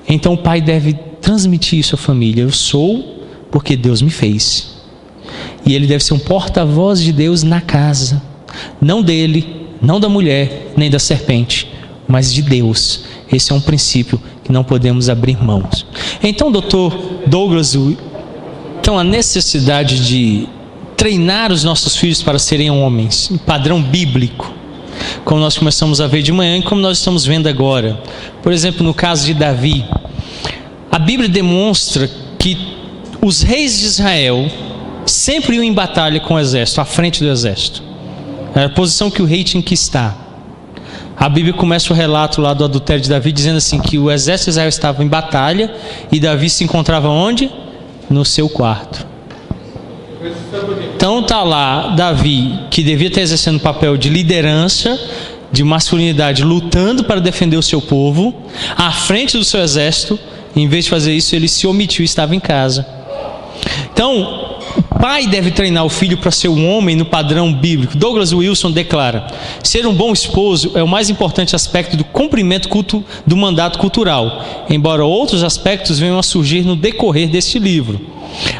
Então o pai deve transmitir isso à família: eu sou porque Deus me fez. E ele deve ser um porta-voz de Deus na casa, não dele, não da mulher, nem da serpente, mas de Deus. Esse é um princípio que não podemos abrir mãos. Então, Dr. Douglas, então a necessidade de treinar os nossos filhos para serem homens, em padrão bíblico, como nós começamos a ver de manhã e como nós estamos vendo agora. Por exemplo, no caso de Davi, a Bíblia demonstra que os reis de Israel sempre iam em batalha com o exército, à frente do exército. Era a posição que o rei tinha que estar. A Bíblia começa o relato lá do adultério de Davi dizendo assim, que o exército de Israel estava em batalha e Davi se encontrava onde? No seu quarto. Então está lá Davi, que devia estar exercendo o papel de liderança, de masculinidade, lutando para defender o seu povo, à frente do seu exército. Em vez de fazer isso, ele se omitiu e estava em casa. Então, o pai deve treinar o filho para ser um homem no padrão bíblico. Douglas Wilson declara: ser um bom esposo é o mais importante aspecto do cumprimento do mandato cultural, embora outros aspectos venham a surgir no decorrer deste livro.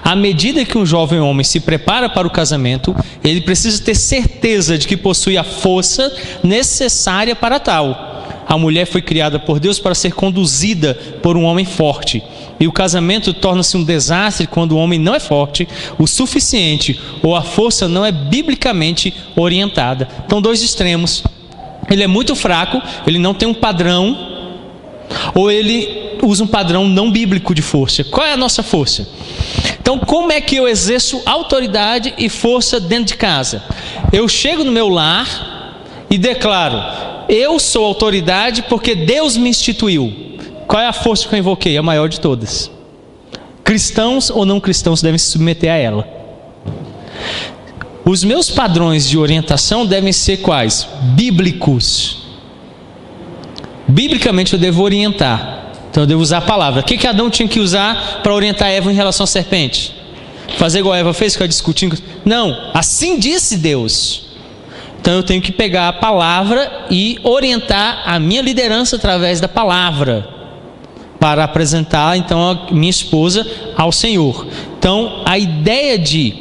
À medida que um jovem homem se prepara para o casamento, ele precisa ter certeza de que possui a força necessária para tal. A mulher foi criada por Deus para ser conduzida por um homem forte. E o casamento torna-se um desastre quando o homem não é forte o suficiente ou a força não é biblicamente orientada. Então, dois extremos: ele é muito fraco, ele não tem um padrão, ou ele usa um padrão não bíblico de força. Qual é a nossa força? Então, como é que eu exerço autoridade e força dentro de casa? Eu chego no meu lar e declaro: eu sou autoridade porque Deus me instituiu. Qual é a força que eu invoquei? A maior de todas. Cristãos ou não cristãos devem se submeter a ela. Os meus padrões de orientação devem ser quais? Bíblicos. Biblicamente eu devo orientar. Então eu devo usar a palavra. O que Adão tinha que usar para orientar Eva em relação à serpente? Fazer igual a Eva fez, ficar discutindo? Não, assim disse Deus. Então eu tenho que pegar a palavra e orientar a minha liderança através da palavra, para apresentar então a minha esposa ao Senhor. Então a ideia de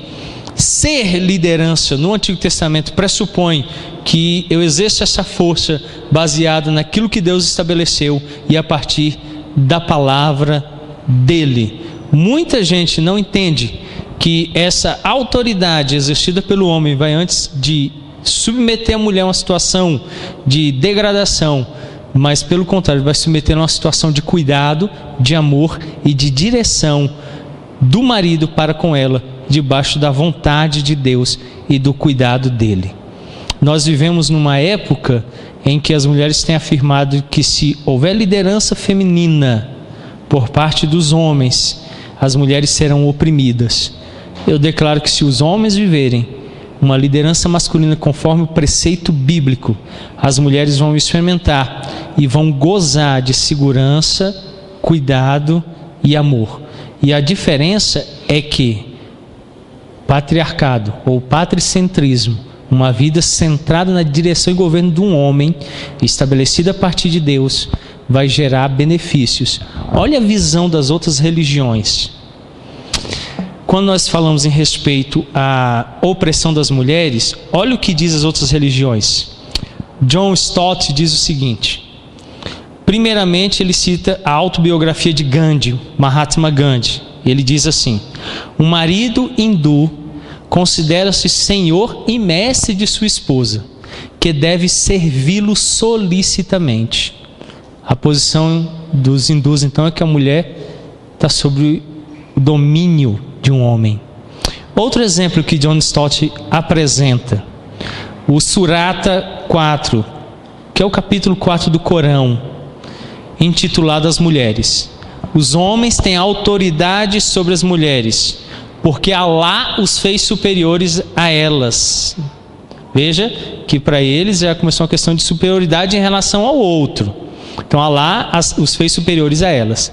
ser liderança no Antigo Testamento pressupõe que eu exerço essa força baseada naquilo que Deus estabeleceu e a partir da palavra dele. Muita gente não entende que essa autoridade exercida pelo homem vai antes de submeter a mulher a uma situação de degradação, mas pelo contrário, vai se submeter a uma situação de cuidado, de amor e de direção do marido para com ela, debaixo da vontade de Deus e do cuidado dele. Nós vivemos numa época em que as mulheres têm afirmado que se houver liderança feminina por parte dos homens, as mulheres serão oprimidas. Eu declaro que se os homens viverem uma liderança masculina conforme o preceito bíblico, as mulheres vão experimentar e vão gozar de segurança, cuidado e amor. E a diferença é que patriarcado ou patricentrismo, uma vida centrada na direção e governo de um homem, estabelecida a partir de Deus, vai gerar benefícios. Olha a visão das outras religiões. Quando nós falamos em respeito à opressão das mulheres, olha o que diz as outras religiões. John Stott diz o seguinte: primeiramente ele cita a autobiografia de Gandhi, Mahatma Gandhi. Ele diz assim: um marido hindu considera-se senhor e mestre de sua esposa, que deve servi-lo solicitamente. A posição dos hindus, então, é que a mulher está sob o domínio de um homem. Outro exemplo que John Stott apresenta, o Surata 4, que é o capítulo 4 do Corão, intitulado As Mulheres. Os homens têm autoridade sobre as mulheres, porque Alá os fez superiores a elas. Veja que para eles já começou uma questão de superioridade em relação ao outro. Então Alá os fez superiores a elas.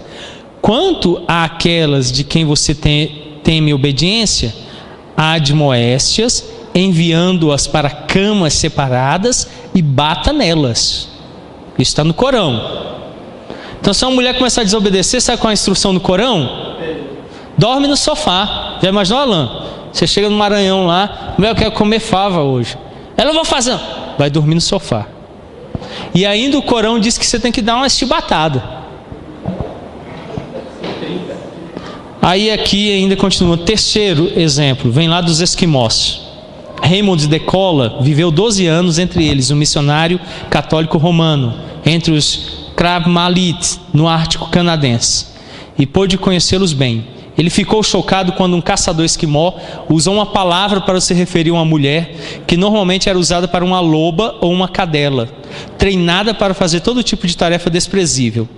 Quanto àquelas de quem você teme obediência, admoeste-as, enviando-as para camas separadas e bata nelas. Isso está no Corão. Então, se uma mulher começar a desobedecer, sabe qual é a instrução no Corão? Dorme no sofá. Já imaginou, Alain? Você chega no Maranhão lá, eu quero comer fava hoje. Ela, não vou fazer. Vai dormir no sofá. E ainda o Corão diz que você tem que dar uma chibatada. Aí aqui ainda continua. Terceiro exemplo, vem lá dos esquimós. Raymond de Colla viveu 12 anos, entre eles um missionário católico romano, entre os Krahmalit, no Ártico canadense, e pôde conhecê-los bem. Ele ficou chocado quando um caçador esquimó usou uma palavra para se referir a uma mulher que normalmente era usada para uma loba ou uma cadela, treinada para fazer todo tipo de tarefa desprezível.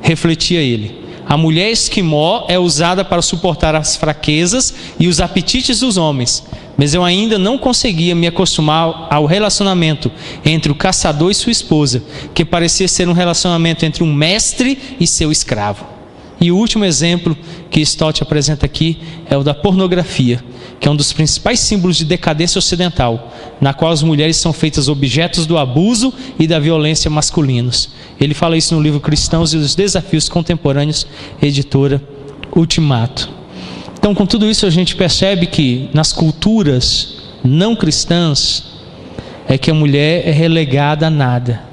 Refletia ele: a mulher esquimó é usada para suportar as fraquezas e os apetites dos homens, mas eu ainda não conseguia me acostumar ao relacionamento entre o caçador e sua esposa, que parecia ser um relacionamento entre um mestre e seu escravo. E o último exemplo que Stott apresenta aqui é o da pornografia, que é um dos principais símbolos de decadência ocidental, na qual as mulheres são feitas objetos do abuso e da violência masculinos. Ele fala isso no livro Cristãos e os Desafios Contemporâneos, editora Ultimato. Então, com tudo isso, a gente percebe que nas culturas não cristãs é que a mulher é relegada a nada.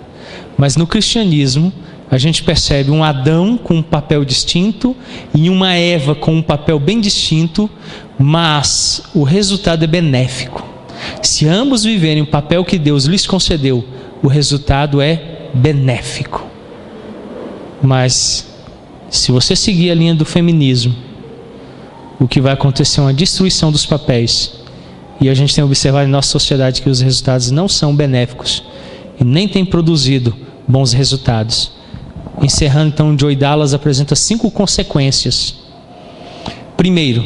Mas no cristianismo, a gente percebe um Adão com um papel distinto e uma Eva com um papel bem distinto, mas o resultado é benéfico. Se ambos viverem o papel que Deus lhes concedeu, o resultado é benéfico. Mas se você seguir a linha do feminismo, o que vai acontecer é uma destruição dos papéis. E a gente tem observado em nossa sociedade que os resultados não são benéficos e nem tem produzido bons resultados. Encerrando, então, Joy Dallas apresenta 5 consequências. Primeiro,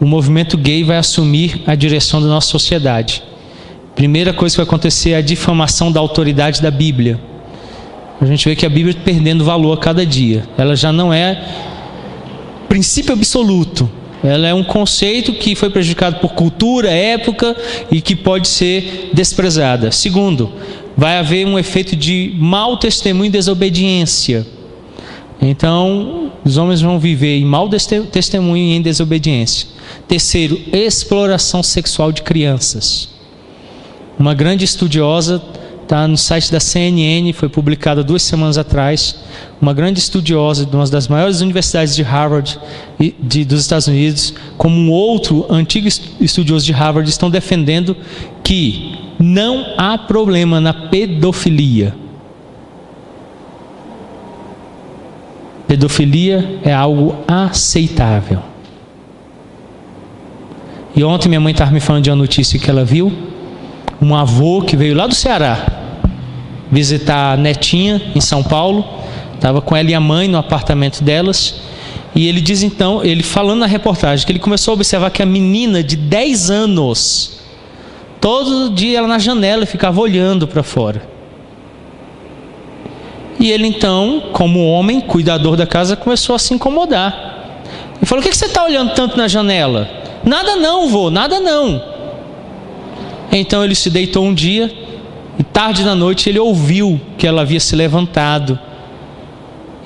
o movimento gay vai assumir a direção da nossa sociedade. Primeira coisa que vai acontecer é a difamação da autoridade da Bíblia. A gente vê que a Bíblia está perdendo valor a cada dia. Ela já não é princípio absoluto. Ela é um conceito que foi prejudicado por cultura, época e que pode ser desprezada. Segundo, vai haver um efeito de mau testemunho e desobediência. Então, os homens vão viver em mau testemunho e em desobediência. Terceiro, exploração sexual de crianças. Uma grande estudiosa, está no site da CNN, foi publicada 2 semanas atrás, uma grande estudiosa de uma das maiores universidades de Harvard dos Estados Unidos, como um outro antigo estudioso de Harvard, estão defendendo que não há problema na pedofilia. Pedofilia é algo aceitável. E ontem minha mãe estava me falando de uma notícia que ela viu. Um avô que veio lá do Ceará visitar a netinha em São Paulo, estava com ela e a mãe no apartamento delas, e ele diz então, ele falando na reportagem, que ele começou a observar que a menina de 10 anos, todo dia ela na janela ficava olhando para fora. E ele então, como homem, cuidador da casa, começou a se incomodar. Ele falou: o que você está olhando tanto na janela? Nada não, vô, nada não. Então ele se deitou um dia, e tarde da noite ele ouviu que ela havia se levantado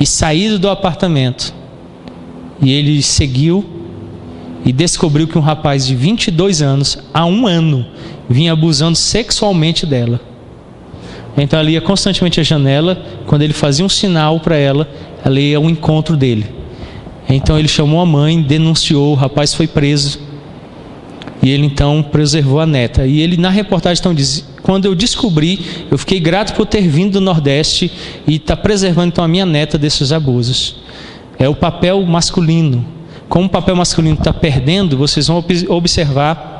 e saído do apartamento. E ele seguiu e descobriu que um rapaz de 22 anos, há 1 ano, vinha abusando sexualmente dela. Então ela ia constantemente à janela, quando ele fazia um sinal para ela, ela ia ao encontro dele. Então ele chamou a mãe, denunciou, o rapaz foi preso. E ele então preservou a neta. E ele na reportagem então diz: quando eu descobri, eu fiquei grato por ter vindo do Nordeste e está preservando então a minha neta desses abusos. É o papel masculino. Como o papel masculino está perdendo, vocês vão observar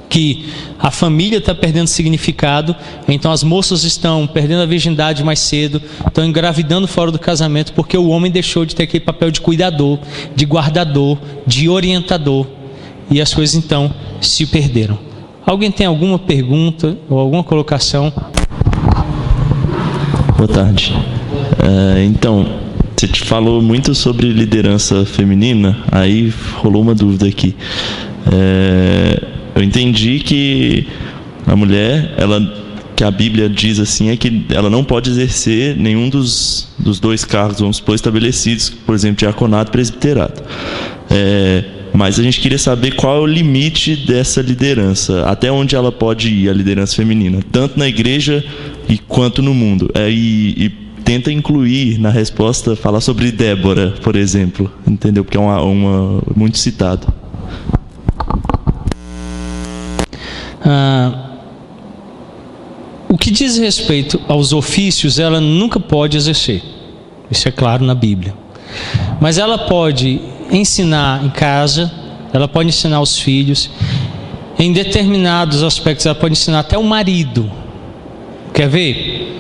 que a família está perdendo significado. Então as moças estão perdendo a virgindade mais cedo, estão engravidando fora do casamento, porque o homem deixou de ter aquele papel de cuidador, de guardador, de orientador. E as coisas então se perderam. Alguém tem alguma pergunta ou alguma colocação? Boa tarde. Então, você falou muito sobre liderança feminina, aí rolou uma dúvida aqui. Eu entendi que a mulher, que a Bíblia diz assim, é que ela não pode exercer nenhum dos 2 cargos, vamos supor, estabelecidos, por exemplo, diaconato e presbiterato. Mas a gente queria saber qual é o limite dessa liderança, até onde ela pode ir, a liderança feminina, tanto na igreja quanto no mundo. E tenta incluir na resposta, falar sobre Débora, por exemplo, entendeu? Porque é uma muito citado. O que diz respeito aos ofícios, ela nunca pode exercer. Isso é claro na Bíblia. Mas ela pode ensinar em casa, ela pode ensinar os filhos. Em determinados aspectos, ela pode ensinar até o marido. Quer ver?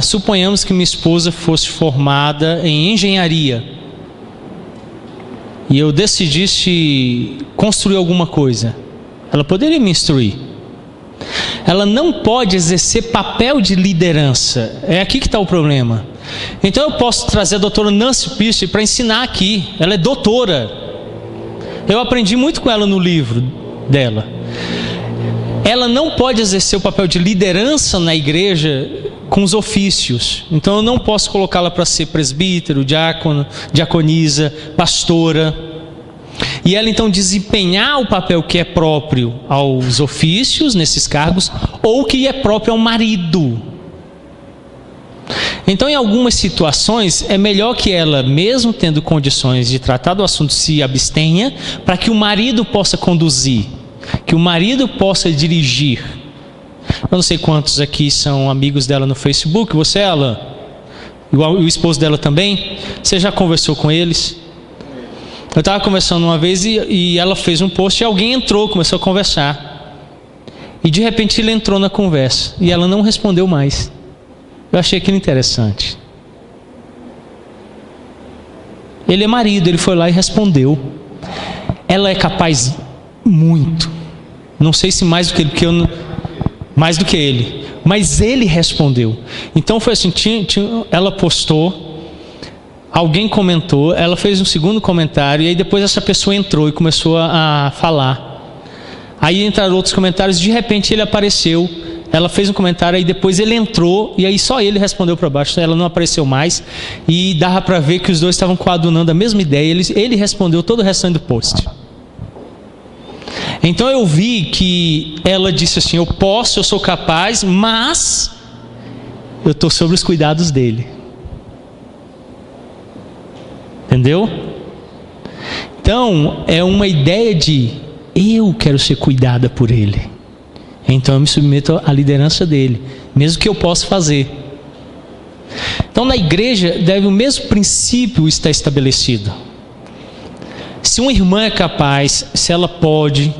Suponhamos que minha esposa fosse formada em engenharia e eu decidisse construir alguma coisa. Ela poderia me instruir. Ela não pode exercer papel de liderança. É aqui que está o problema. Então eu posso trazer a doutora Nancy Pierce para ensinar aqui. Ela é doutora. Eu aprendi muito com ela no livro dela. Ela não pode exercer o papel de liderança na igreja com os ofícios. Então eu não posso colocá-la para ser presbítero, diácono, diaconisa, pastora. E ela então desempenhar o papel que é próprio aos ofícios, nesses cargos, ou que é próprio ao marido. Então em algumas situações é melhor que ela, mesmo tendo condições de tratar do assunto, se abstenha, para que o marido possa conduzir, que o marido possa dirigir. Eu não sei quantos aqui são amigos dela no Facebook. Você, Alan? Igual o esposo dela também? Você já conversou com eles? Eu estava conversando uma vez e ela fez um post e alguém entrou, começou a conversar. E de repente ele entrou na conversa e ela não respondeu mais. Eu achei aquilo interessante. Ele é marido, ele foi lá e respondeu. Ela é capaz muito. Não sei se mais do que ele, mais do que ele. Mas ele respondeu. Então foi assim, ela postou. Alguém comentou, ela fez um segundo comentário, e aí depois essa pessoa entrou e começou a falar. Aí entraram outros comentários, de repente ele apareceu, ela fez um comentário, aí depois ele entrou, e aí só ele respondeu para baixo, ela não apareceu mais, e dava para ver que os dois estavam coadunando a mesma ideia, ele respondeu todo o restante do post. Então eu vi que ela disse assim: eu sou capaz, mas eu estou sob os cuidados dele. Entendeu? Então é uma ideia de eu quero ser cuidada por ele, então eu me submeto à liderança dele, mesmo que eu possa fazer. Então na igreja deve o mesmo princípio estar estabelecido. Se uma irmã é capaz, se ela pode,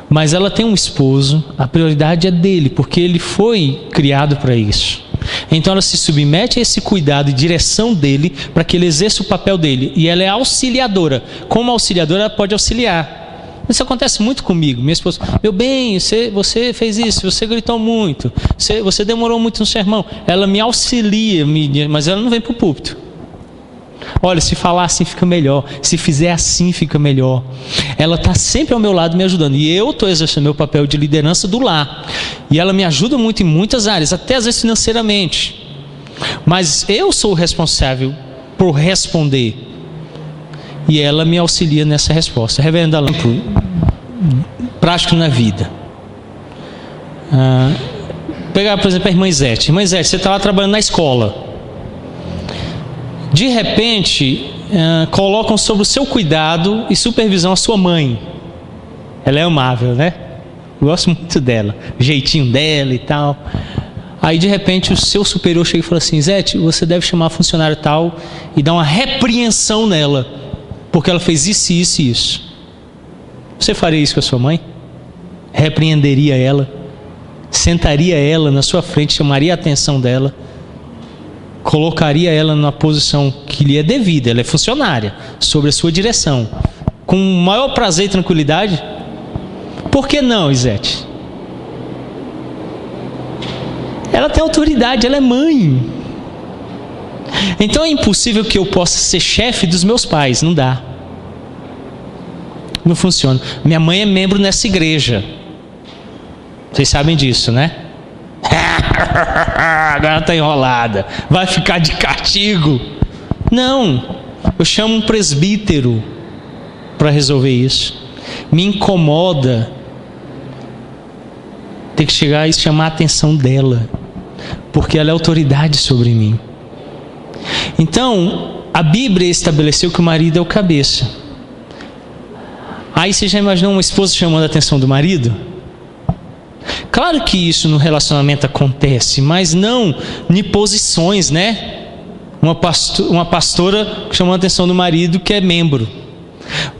mas ela tem um esposo, a prioridade é dele, porque ele foi criado para isso. Então ela se submete a esse cuidado e direção dele, para que ele exerça o papel dele. E ela é auxiliadora. Como auxiliadora, ela pode auxiliar. Isso acontece muito comigo. Minha esposa: meu bem, você fez isso, você gritou muito, você demorou muito no sermão. Ela me auxilia, mas ela não vem para o púlpito. Olha, se falar assim fica melhor, se fizer assim fica melhor. Ela está sempre ao meu lado me ajudando, e eu estou exercendo meu papel de liderança do lar, e ela me ajuda muito em muitas áreas, até às vezes financeiramente. Mas eu sou o responsável por responder. E ela me auxilia nessa resposta. Reverendo Alan, prático na vida. Pegar, por exemplo, a irmã Izete. Irmã Izete, você está lá trabalhando na escola. De repente, colocam sob o seu cuidado e supervisão a sua mãe. Ela é amável, né? Eu gosto muito dela, o jeitinho dela e tal. Aí de repente o seu superior chega e fala assim: Zete, você deve chamar a funcionária tal e dar uma repreensão nela, porque ela fez isso, isso e isso. Você faria isso com a sua mãe? Repreenderia ela? Sentaria ela na sua frente, chamaria a atenção dela, colocaria ela numa posição que lhe é devida, ela é funcionária, sobre a sua direção, com o maior prazer e tranquilidade? Por que não, Izete? Ela tem autoridade, ela é mãe. Então é impossível que eu possa ser chefe dos meus pais, não dá. Não funciona. Minha mãe é membro nessa igreja. Vocês sabem disso, né? Agora está enrolada. Vai ficar de castigo. Não. Eu chamo um presbítero para resolver isso. Me incomoda ter que chegar e chamar a atenção dela, porque ela é autoridade sobre mim. Então, a Bíblia estabeleceu que o marido é o cabeça. Aí você já imaginou uma esposa chamando a atenção do marido? Claro que isso no relacionamento acontece, mas não em posições, né? Uma pastora chamando a atenção do marido que é membro.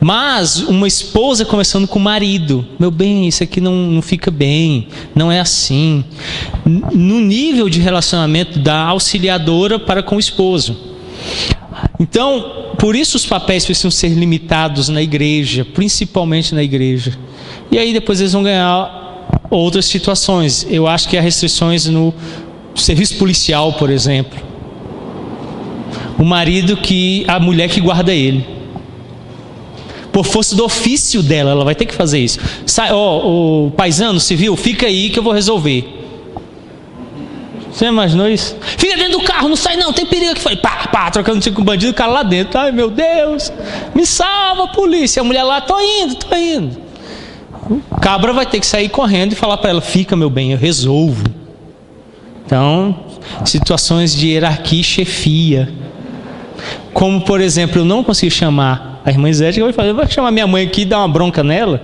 Mas uma esposa conversando com o marido: meu bem, isso aqui não fica bem, não é assim. No nível de relacionamento da auxiliadora para com o esposo. Então, por isso os papéis precisam ser limitados na igreja, principalmente na igreja. E aí depois eles vão ganhar outras situações. Eu acho que há restrições no serviço policial, por exemplo. O marido a mulher que guarda ele. Por força do ofício dela, ela vai ter que fazer isso. O paisano civil, fica aí que eu vou resolver. Você imaginou isso? Fica dentro do carro, não sai não, tem perigo aqui. Falei, pá, trocando tiro com o bandido, o cara lá dentro. Ai meu Deus, me salva, polícia. A mulher lá, tô indo. O cabra vai ter que sair correndo e falar para ela: fica, meu bem, eu resolvo. Então, situações de hierarquia e chefia. Como, por exemplo, eu não consegui chamar a irmã Zé, eu vou chamar minha mãe aqui e dar uma bronca nela.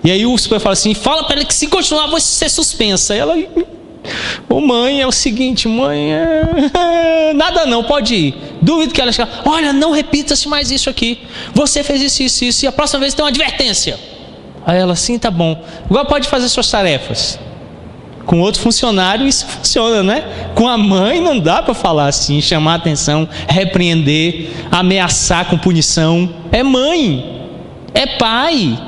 E aí o super fala assim: fala para ela que se continuar vou ser suspensa. E ela: ô mãe, é o seguinte, mãe, nada não, pode ir. Duvido que ela chegue: olha, não repita-se mais isso aqui. Você fez isso, e a próxima vez tem uma advertência. Aí ela: sim, tá bom. Agora pode fazer suas tarefas. Com outro funcionário isso funciona, né? Com a mãe não dá para falar assim, chamar a atenção, repreender, ameaçar com punição. É mãe, é pai.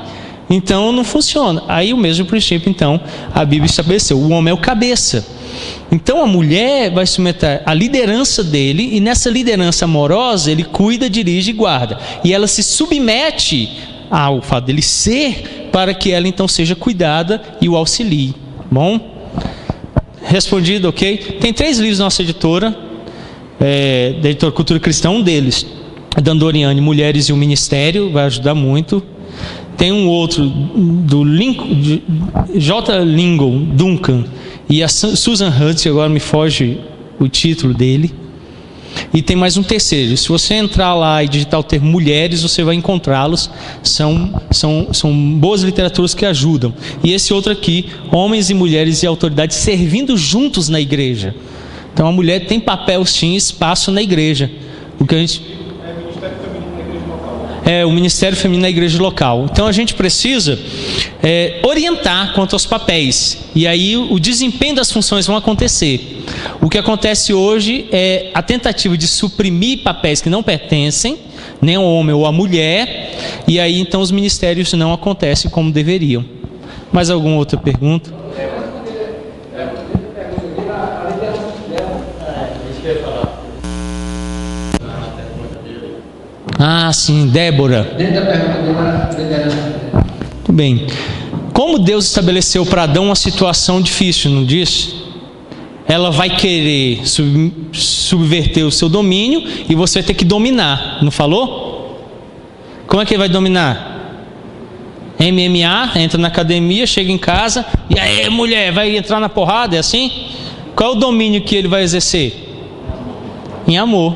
Então não funciona. Aí o mesmo princípio, então, a Bíblia estabeleceu: o homem é o cabeça. Então a mulher vai submeter a liderança dele, e nessa liderança amorosa ele cuida, dirige e guarda. E ela se submete ao fato dele ser, para que ela então seja cuidada e o auxilie. Bom? Respondido, ok? Tem 3 livros na nossa editora, da editora Cultura Cristã. Um deles é da Doriane, Mulheres e o Ministério, vai ajudar muito. Tem um outro do J. Lincoln Duncan e a Susan Hunt, agora me foge o título dele. E tem mais um terceiro. Se você entrar lá e digitar o termo mulheres, você vai encontrá-los. São boas literaturas que ajudam. E esse outro aqui: homens e mulheres e autoridades servindo juntos na igreja. Então a mulher tem papel sim, espaço na igreja. O que a gente o Ministério Feminino na igreja local. Então a gente precisa orientar quanto aos papéis. E aí o desempenho das funções vão acontecer. O que acontece hoje é a tentativa de suprimir papéis que não pertencem, nem ao homem ou à mulher. E aí então os ministérios não acontecem como deveriam. Mais alguma outra pergunta? Ah, sim, Débora. Muito bem. Como Deus estabeleceu para Adão uma situação difícil, não disse? ela vai querer subverter o seu domínio e você vai ter que dominar, não falou? Como é que ele vai dominar? MMA, entra na academia, chega em casa, e aí mulher, vai entrar na porrada, é assim? Qual é o domínio que ele vai exercer? Em amor.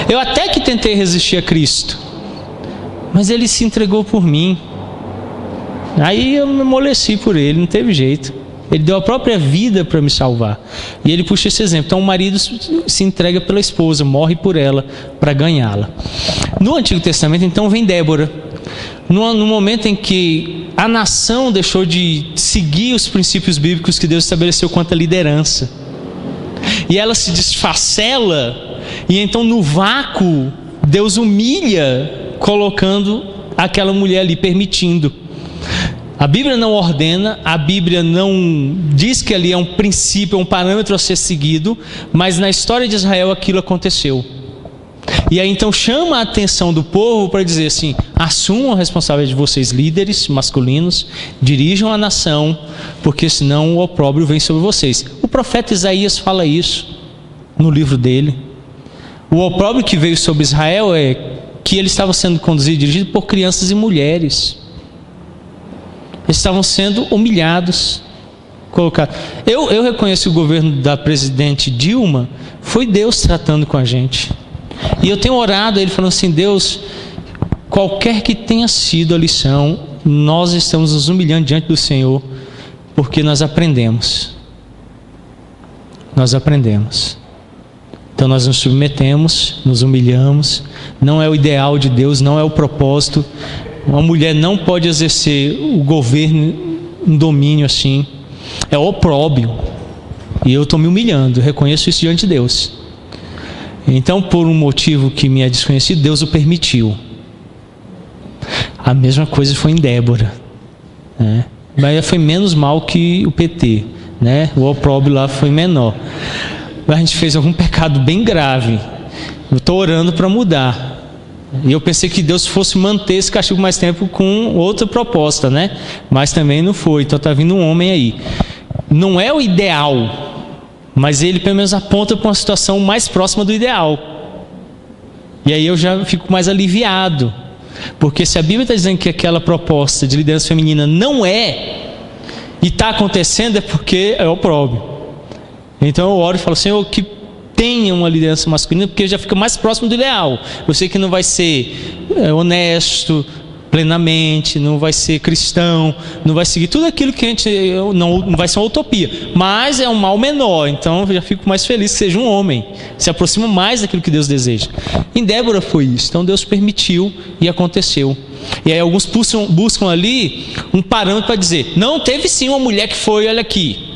Eu até que tentei resistir a Cristo, mas ele se entregou por mim. Aí eu me amoleci por ele, não teve jeito. Ele deu a própria vida para me salvar. E ele puxa esse exemplo. Então o marido se entrega pela esposa, morre por ela para ganhá-la. No Antigo Testamento, então, vem Débora. No momento em que a nação deixou de seguir os princípios bíblicos que Deus estabeleceu quanto à liderança, e ela se desfacela, e então no vácuo Deus humilha, colocando aquela mulher ali, permitindo. A Bíblia não ordena, a Bíblia não diz que ali é um princípio, um parâmetro a ser seguido, mas na história de Israel aquilo aconteceu. E aí então chama a atenção do povo para dizer assim: assumam a responsabilidade de vocês, líderes masculinos, dirijam a nação, porque senão o opróbrio vem sobre vocês. O profeta Isaías fala isso no livro dele. O opróbrio que veio sobre Israel é que ele estava sendo conduzido e dirigido por crianças e mulheres. Eles estavam sendo humilhados, colocados. Eu reconheço que o governo da presidente Dilma foi Deus tratando com a gente. E eu tenho orado a ele falando assim: Deus, qualquer que tenha sido a lição, nós estamos nos humilhando diante do Senhor, porque nós aprendemos. Nós aprendemos. Então nós nos submetemos, nos humilhamos. Não é o ideal de Deus, não é o propósito. Uma mulher não pode exercer o governo, um domínio assim. É opróbrio. E eu estou me humilhando, eu reconheço isso diante de Deus. Então, por um motivo que me é desconhecido, Deus o permitiu. A mesma coisa foi em Débora, né? Mas foi menos mal que o PT, né? O opróbrio lá foi menor. Mas a gente fez algum pecado bem grave. Eu estou orando para mudar. E eu pensei que Deus fosse manter esse castigo mais tempo com outra proposta, né? Mas também não foi. Então está vindo um homem aí. Não é o ideal, mas ele pelo menos aponta para uma situação mais próxima do ideal. E aí eu já fico mais aliviado. Porque se a Bíblia está dizendo que aquela proposta de liderança feminina não é, e está acontecendo, é porque é opróbrio. Então eu oro e falo: Senhor, que tenha uma liderança masculina, porque já fica mais próximo do ideal. Eu sei que não vai ser honesto plenamente, não vai ser cristão, não vai seguir tudo aquilo que a gente não vai ser uma utopia, mas é um mal menor. Então eu já fico mais feliz que seja um homem, se aproxima mais daquilo que Deus deseja. Em Débora foi isso. Então Deus permitiu e aconteceu. E aí alguns buscam ali um parâmetro para dizer: não, teve sim uma mulher que foi, olha aqui.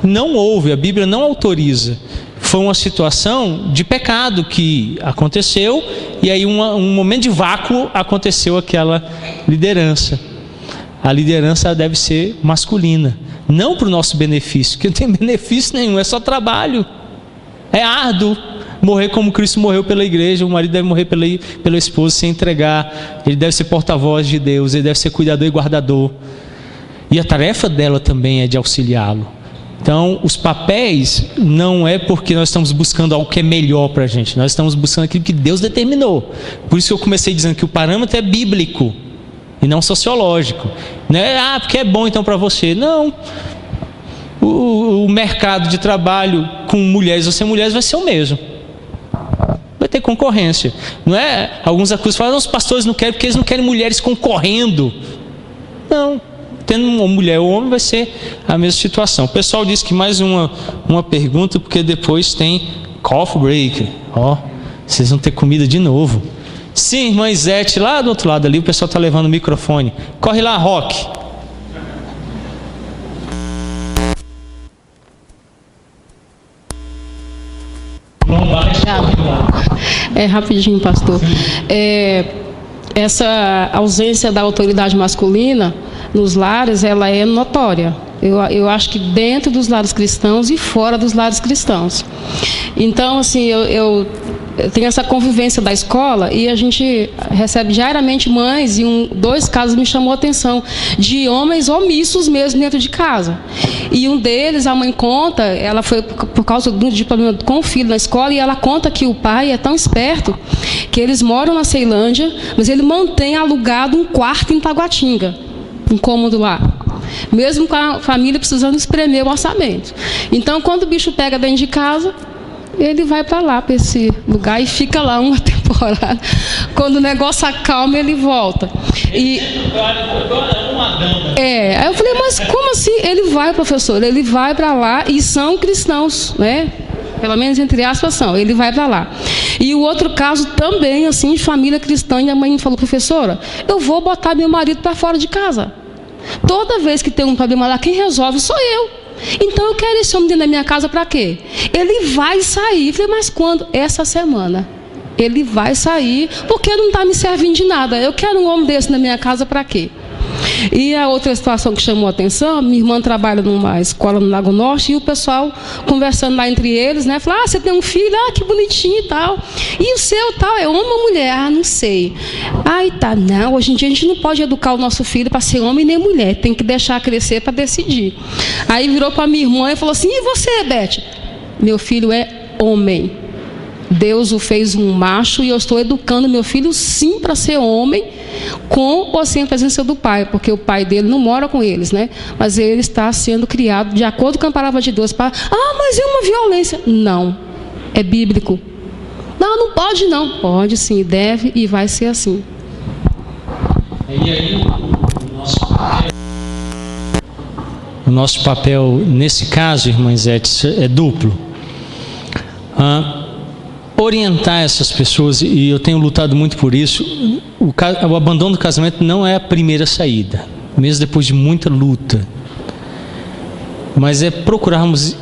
Não houve, a Bíblia não autoriza. Foi uma situação de pecado que aconteceu, e aí um momento de vácuo aconteceu aquela liderança. A liderança deve ser masculina, não para o nosso benefício, porque não tem benefício nenhum, é só trabalho, é árduo. Morrer como Cristo morreu pela igreja, o marido deve morrer pela esposa, se entregar, ele deve ser porta-voz de Deus, ele deve ser cuidador e guardador, e a tarefa dela também é de auxiliá-lo. Então, os papéis não é porque nós estamos buscando algo que é melhor para a gente. Nós estamos buscando aquilo que Deus determinou. Por isso que eu comecei dizendo que o parâmetro é bíblico e não sociológico. Não é, porque é bom então para você. Não. O mercado de trabalho com mulheres ou sem mulheres vai ser o mesmo. Vai ter concorrência. Não é? Alguns acusam, falam: os pastores não querem porque eles não querem mulheres concorrendo. Não. Tendo uma mulher ou homem vai ser a mesma situação. O pessoal disse que mais uma pergunta, porque depois tem coffee break. Vocês vão ter comida de novo. Sim, irmã Isete, lá do outro lado ali, o pessoal está levando o microfone. Corre lá, Roque. Rapidinho, pastor. Essa ausência da autoridade masculina nos lares, ela é notória. Eu acho que dentro dos lares cristãos e fora dos lares cristãos. Então, assim, eu tenho essa convivência da escola e a gente recebe diariamente mães, e 2 casos me chamou a atenção, de homens omissos mesmo dentro de casa. E um deles, a mãe conta, ela foi por causa de problema com o filho na escola, e ela conta que o pai é tão esperto que eles moram na Ceilândia, mas ele mantém alugado um quarto em Taguatinga, um cômodo lá, mesmo com a família precisando espremer o orçamento. Então, quando o bicho pega dentro de casa, ele vai para lá, para esse lugar, e fica lá uma temporada. Quando o negócio acalma, ele volta. E aí eu falei, mas como assim? Ele vai, professor, ele vai para lá, e são cristãos, né? Pelo menos entre aspas são, ele vai para lá. E o outro caso também, assim, de família cristã, e a mãe me falou, professora, eu vou botar meu marido para fora de casa. Toda vez que tem um problema lá, quem resolve sou eu. Então eu quero esse homem dentro da minha casa para quê? Ele vai sair. Eu falei, mas quando? Essa semana. Ele vai sair porque não está me servindo de nada. Eu quero um homem desse na minha casa para quê? E a outra situação que chamou a atenção, minha irmã trabalha numa escola no Lago Norte, e o pessoal conversando lá entre eles, né? Falou, você tem um filho? Que bonitinho e tal. E o seu tal, é homem ou mulher? Não sei. Tá, não, hoje em dia a gente não pode educar o nosso filho para ser homem nem mulher, tem que deixar crescer para decidir. Aí virou para minha irmã e falou assim, e você, Beth? Meu filho é homem. Deus o fez um macho e eu estou educando meu filho sim para ser homem, com ou sem a presença do pai, porque o pai dele não mora com eles, né? Mas ele está sendo criado de acordo com a palavra de Deus. Mas é uma violência. Não, é bíblico. Não pode não. Pode sim, deve e vai ser assim. E aí o nosso papel nesse caso, irmã Zete, é duplo. Orientar essas pessoas, e eu tenho lutado muito por isso. O abandono do casamento não é a primeira saída, mesmo depois de muita luta, mas é procurarmos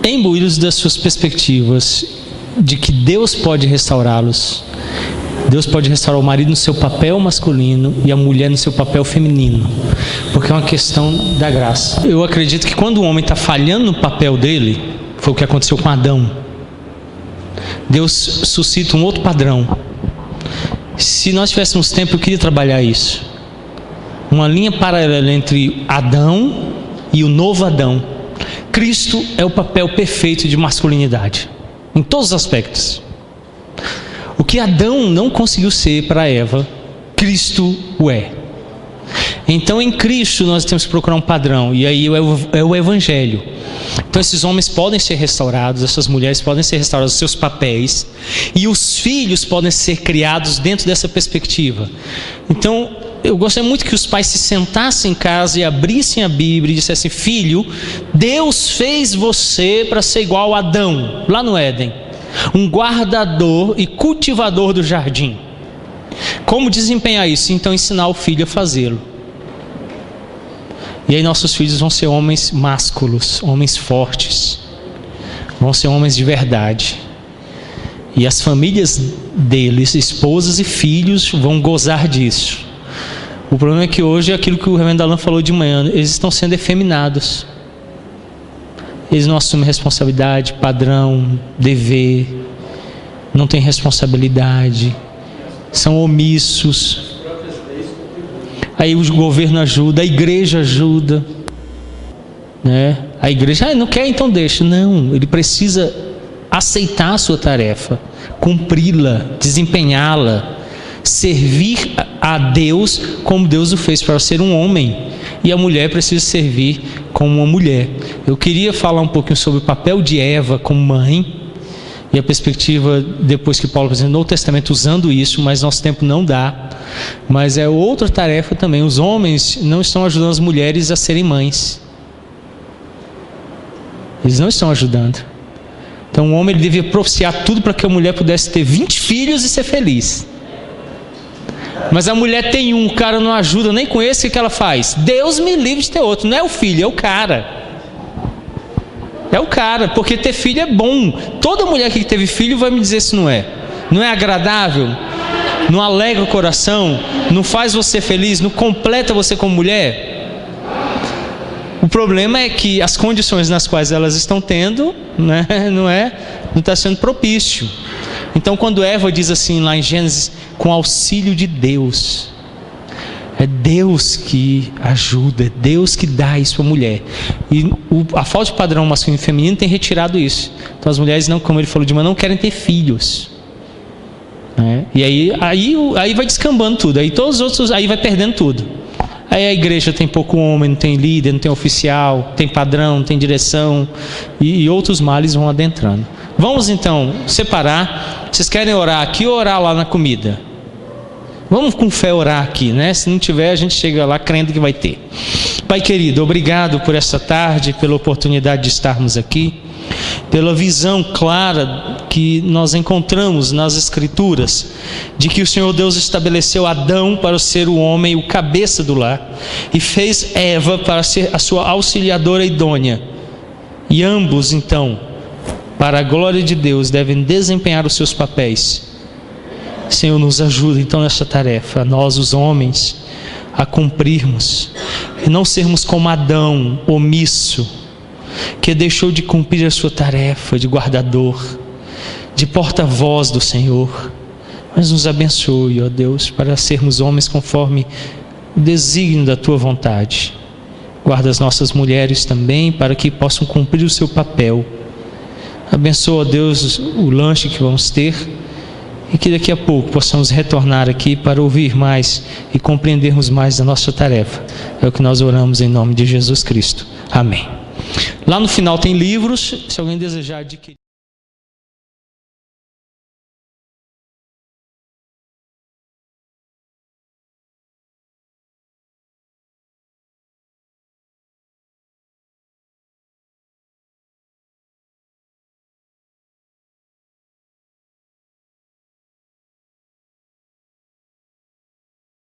imbuí-los das suas perspectivas de que Deus pode restaurá-los. Deus pode restaurar o marido no seu papel masculino e a mulher no seu papel feminino, porque é uma questão da graça. Eu acredito que quando o homem está falhando no papel dele, foi o que aconteceu com Adão, Deus suscita um outro padrão. Se nós tivéssemos tempo, eu queria trabalhar isso. Uma linha paralela entre Adão e o novo Adão. Cristo é o papel perfeito de masculinidade, em todos os aspectos. O que Adão não conseguiu ser para Eva, Cristo o é. Então, em Cristo, nós temos que procurar um padrão, e aí é o Evangelho. Então, esses homens podem ser restaurados, essas mulheres podem ser restauradas, os seus papéis, e os filhos podem ser criados dentro dessa perspectiva. Então, eu gostaria muito que os pais se sentassem em casa e abrissem a Bíblia e dissessem, filho, Deus fez você para ser igual a Adão, lá no Éden, um guardador e cultivador do jardim. Como desempenhar isso? Então, ensinar o filho a fazê-lo. E aí nossos filhos vão ser homens másculos, homens fortes, vão ser homens de verdade. E as famílias deles, esposas e filhos, vão gozar disso. O problema é que hoje é aquilo que o reverendo Alan falou de manhã, eles estão sendo efeminados. Eles não assumem responsabilidade, padrão, dever, não têm responsabilidade, são omissos. Aí o governo ajuda, a igreja ajuda, né? A igreja, não quer, então deixa. Não, ele precisa aceitar a sua tarefa, cumpri-la, desempenhá-la, servir a Deus como Deus o fez para ser um homem, e a mulher precisa servir como uma mulher. Eu queria falar um pouquinho sobre o papel de Eva como mãe, e a perspectiva depois que Paulo apresentou no Novo Testamento usando isso, mas nosso tempo não dá. Mas é outra tarefa também. Os homens não estão ajudando as mulheres a serem mães. Eles não estão ajudando. Então o homem ele devia propiciar tudo para que a mulher pudesse ter 20 filhos e ser feliz. Mas a mulher tem um, o cara não ajuda nem com esse, o que ela faz? Deus me livre de ter outro. Não é o filho, é o cara. É o cara, porque ter filho é bom. Toda mulher que teve filho vai me dizer se não é. Não é agradável? Não alegra o coração? Não faz você feliz? Não completa você como mulher? O problema é que as condições nas quais elas estão tendo, né, não está sendo propício. Então quando Eva diz assim lá em Gênesis, com auxílio de Deus, É Deus que ajuda, é Deus que dá isso à mulher. E a falta de padrão masculino e feminino tem retirado isso. Então as mulheres, não, como ele falou de manhã, não querem ter filhos. E aí vai descambando tudo. Aí todos os outros, aí vai perdendo tudo. Aí a igreja tem pouco homem, não tem líder, não tem oficial, tem padrão, não tem direção, e outros males vão adentrando. Vamos então separar. Vocês querem orar aqui ou orar lá na comida? Vamos com fé orar aqui, né? Se não tiver, a gente chega lá crendo que vai ter. Pai querido, obrigado por essa tarde, pela oportunidade de estarmos aqui, pela visão clara que nós encontramos nas Escrituras, de que o Senhor Deus estabeleceu Adão para ser o homem, o cabeça do lar, e fez Eva para ser a sua auxiliadora idônea. E ambos, então, para a glória de Deus, devem desempenhar os seus papéis. Senhor, nos ajuda então nessa tarefa, nós os homens, a cumprirmos, e não sermos como Adão, omisso, que deixou de cumprir a sua tarefa de guardador, de porta-voz do Senhor. Mas nos abençoe, ó Deus, para sermos homens conforme o desígnio da Tua vontade. Guarda as nossas mulheres também, para que possam cumprir o seu papel. Abençoa, ó Deus, o lanche que vamos ter, e que daqui a pouco possamos retornar aqui para ouvir mais e compreendermos mais da nossa tarefa. É o que nós oramos em nome de Jesus Cristo. Amém. Lá no final tem livros, se alguém desejar adquirir.